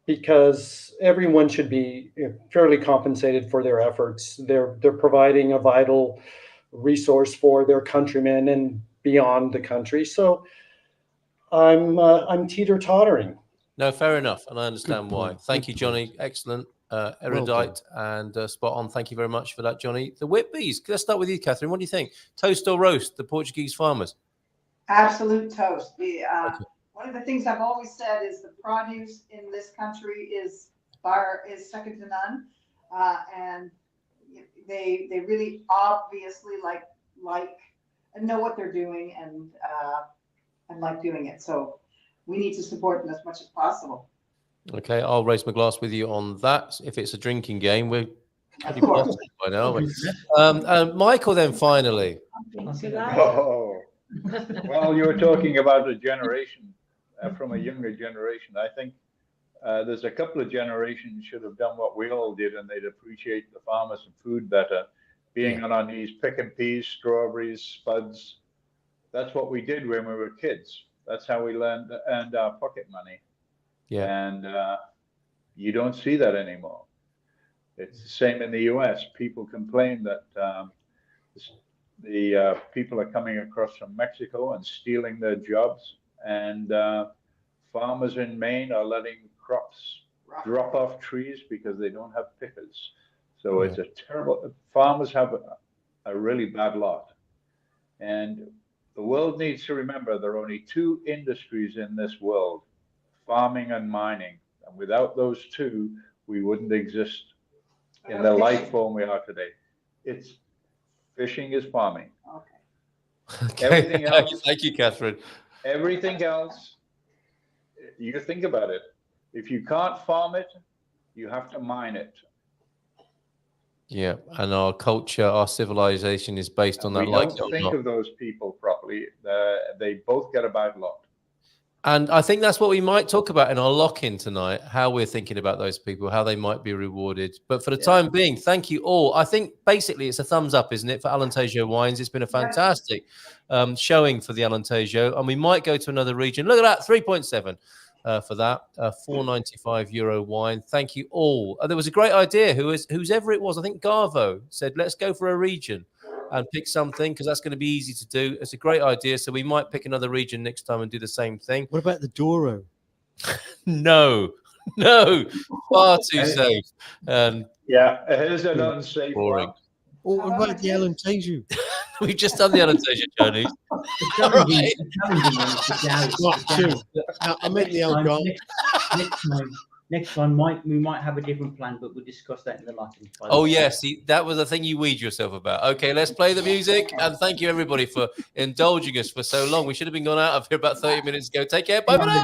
Because everyone should be fairly compensated for their efforts. They're providing a vital resource for their countrymen and beyond the country. So I'm teeter-tottering. No, fair enough, and I understand why. Thank you, Johnny. Excellent, erudite, and spot on. Thank you very much for that, Johnny. The Whitbees. Let's start with you, Catherine. What do you think? Toast or roast, the Portuguese farmers? Absolute toast. One of the things I've always said is the produce in this country is second to none, and they really obviously like and know what they're doing and like doing it. So we need to support them as much as possible. Okay, I'll raise my glass with you on that. If it's a drinking game, we're pretty positive by now. Aren't we? Michael, then finally. Oh, well, you were talking about a generation from a younger generation. I think there's a couple of generations should have done what we all did, and they'd appreciate the farmers and food better. Being on our knees, picking peas, strawberries, spuds. That's what we did when we were kids. That's how we learned to earn our pocket money. Yeah. And you don't see that anymore. It's the same in the US. People complain that the people are coming across from Mexico and stealing their jobs. And farmers in Maine are letting crops drop off trees because they don't have pickers. So it's a terrible, farmers have a really bad lot. And the world needs to remember there are only two industries in this world, farming and mining. And without those two, we wouldn't exist in the life form we are today. It's fishing is farming. Okay. Everything else. Thank you, Catherine. Everything else, you think about it. If you can't farm it, you have to mine it. Yeah, and our culture, our civilization is based on that. We don't think of those people properly. They both get a bad lot. And I think that's what we might talk about in our lock-in tonight, how we're thinking about those people, how they might be rewarded. But for the time being, thank you all. I think basically it's a thumbs up, isn't it, for Alentejo Wines? It's been a fantastic showing for the Alentejo. And we might go to another region. Look at that, 3.7 for that, €4.95 wine. Thank you all. There was a great idea. Whoever it was, I think Garvo said, let's go for a region and pick something because that's going to be easy to do. It's a great idea. So we might pick another region next time and do the same thing. What about the Douro? No, far too safe. Yeah, it is an unsafe boring. Or what about the Alentejo? We've just done the Alentejo journey. I meant the Algarve. Next time, we might have a different plan, but we'll discuss that in the Latin. Oh, yes. That was the thing you weed yourself about. Okay, let's play the music. And thank you, everybody, for indulging us for so long. We should have been gone out of here about 30 minutes ago. Take care. Bye for now.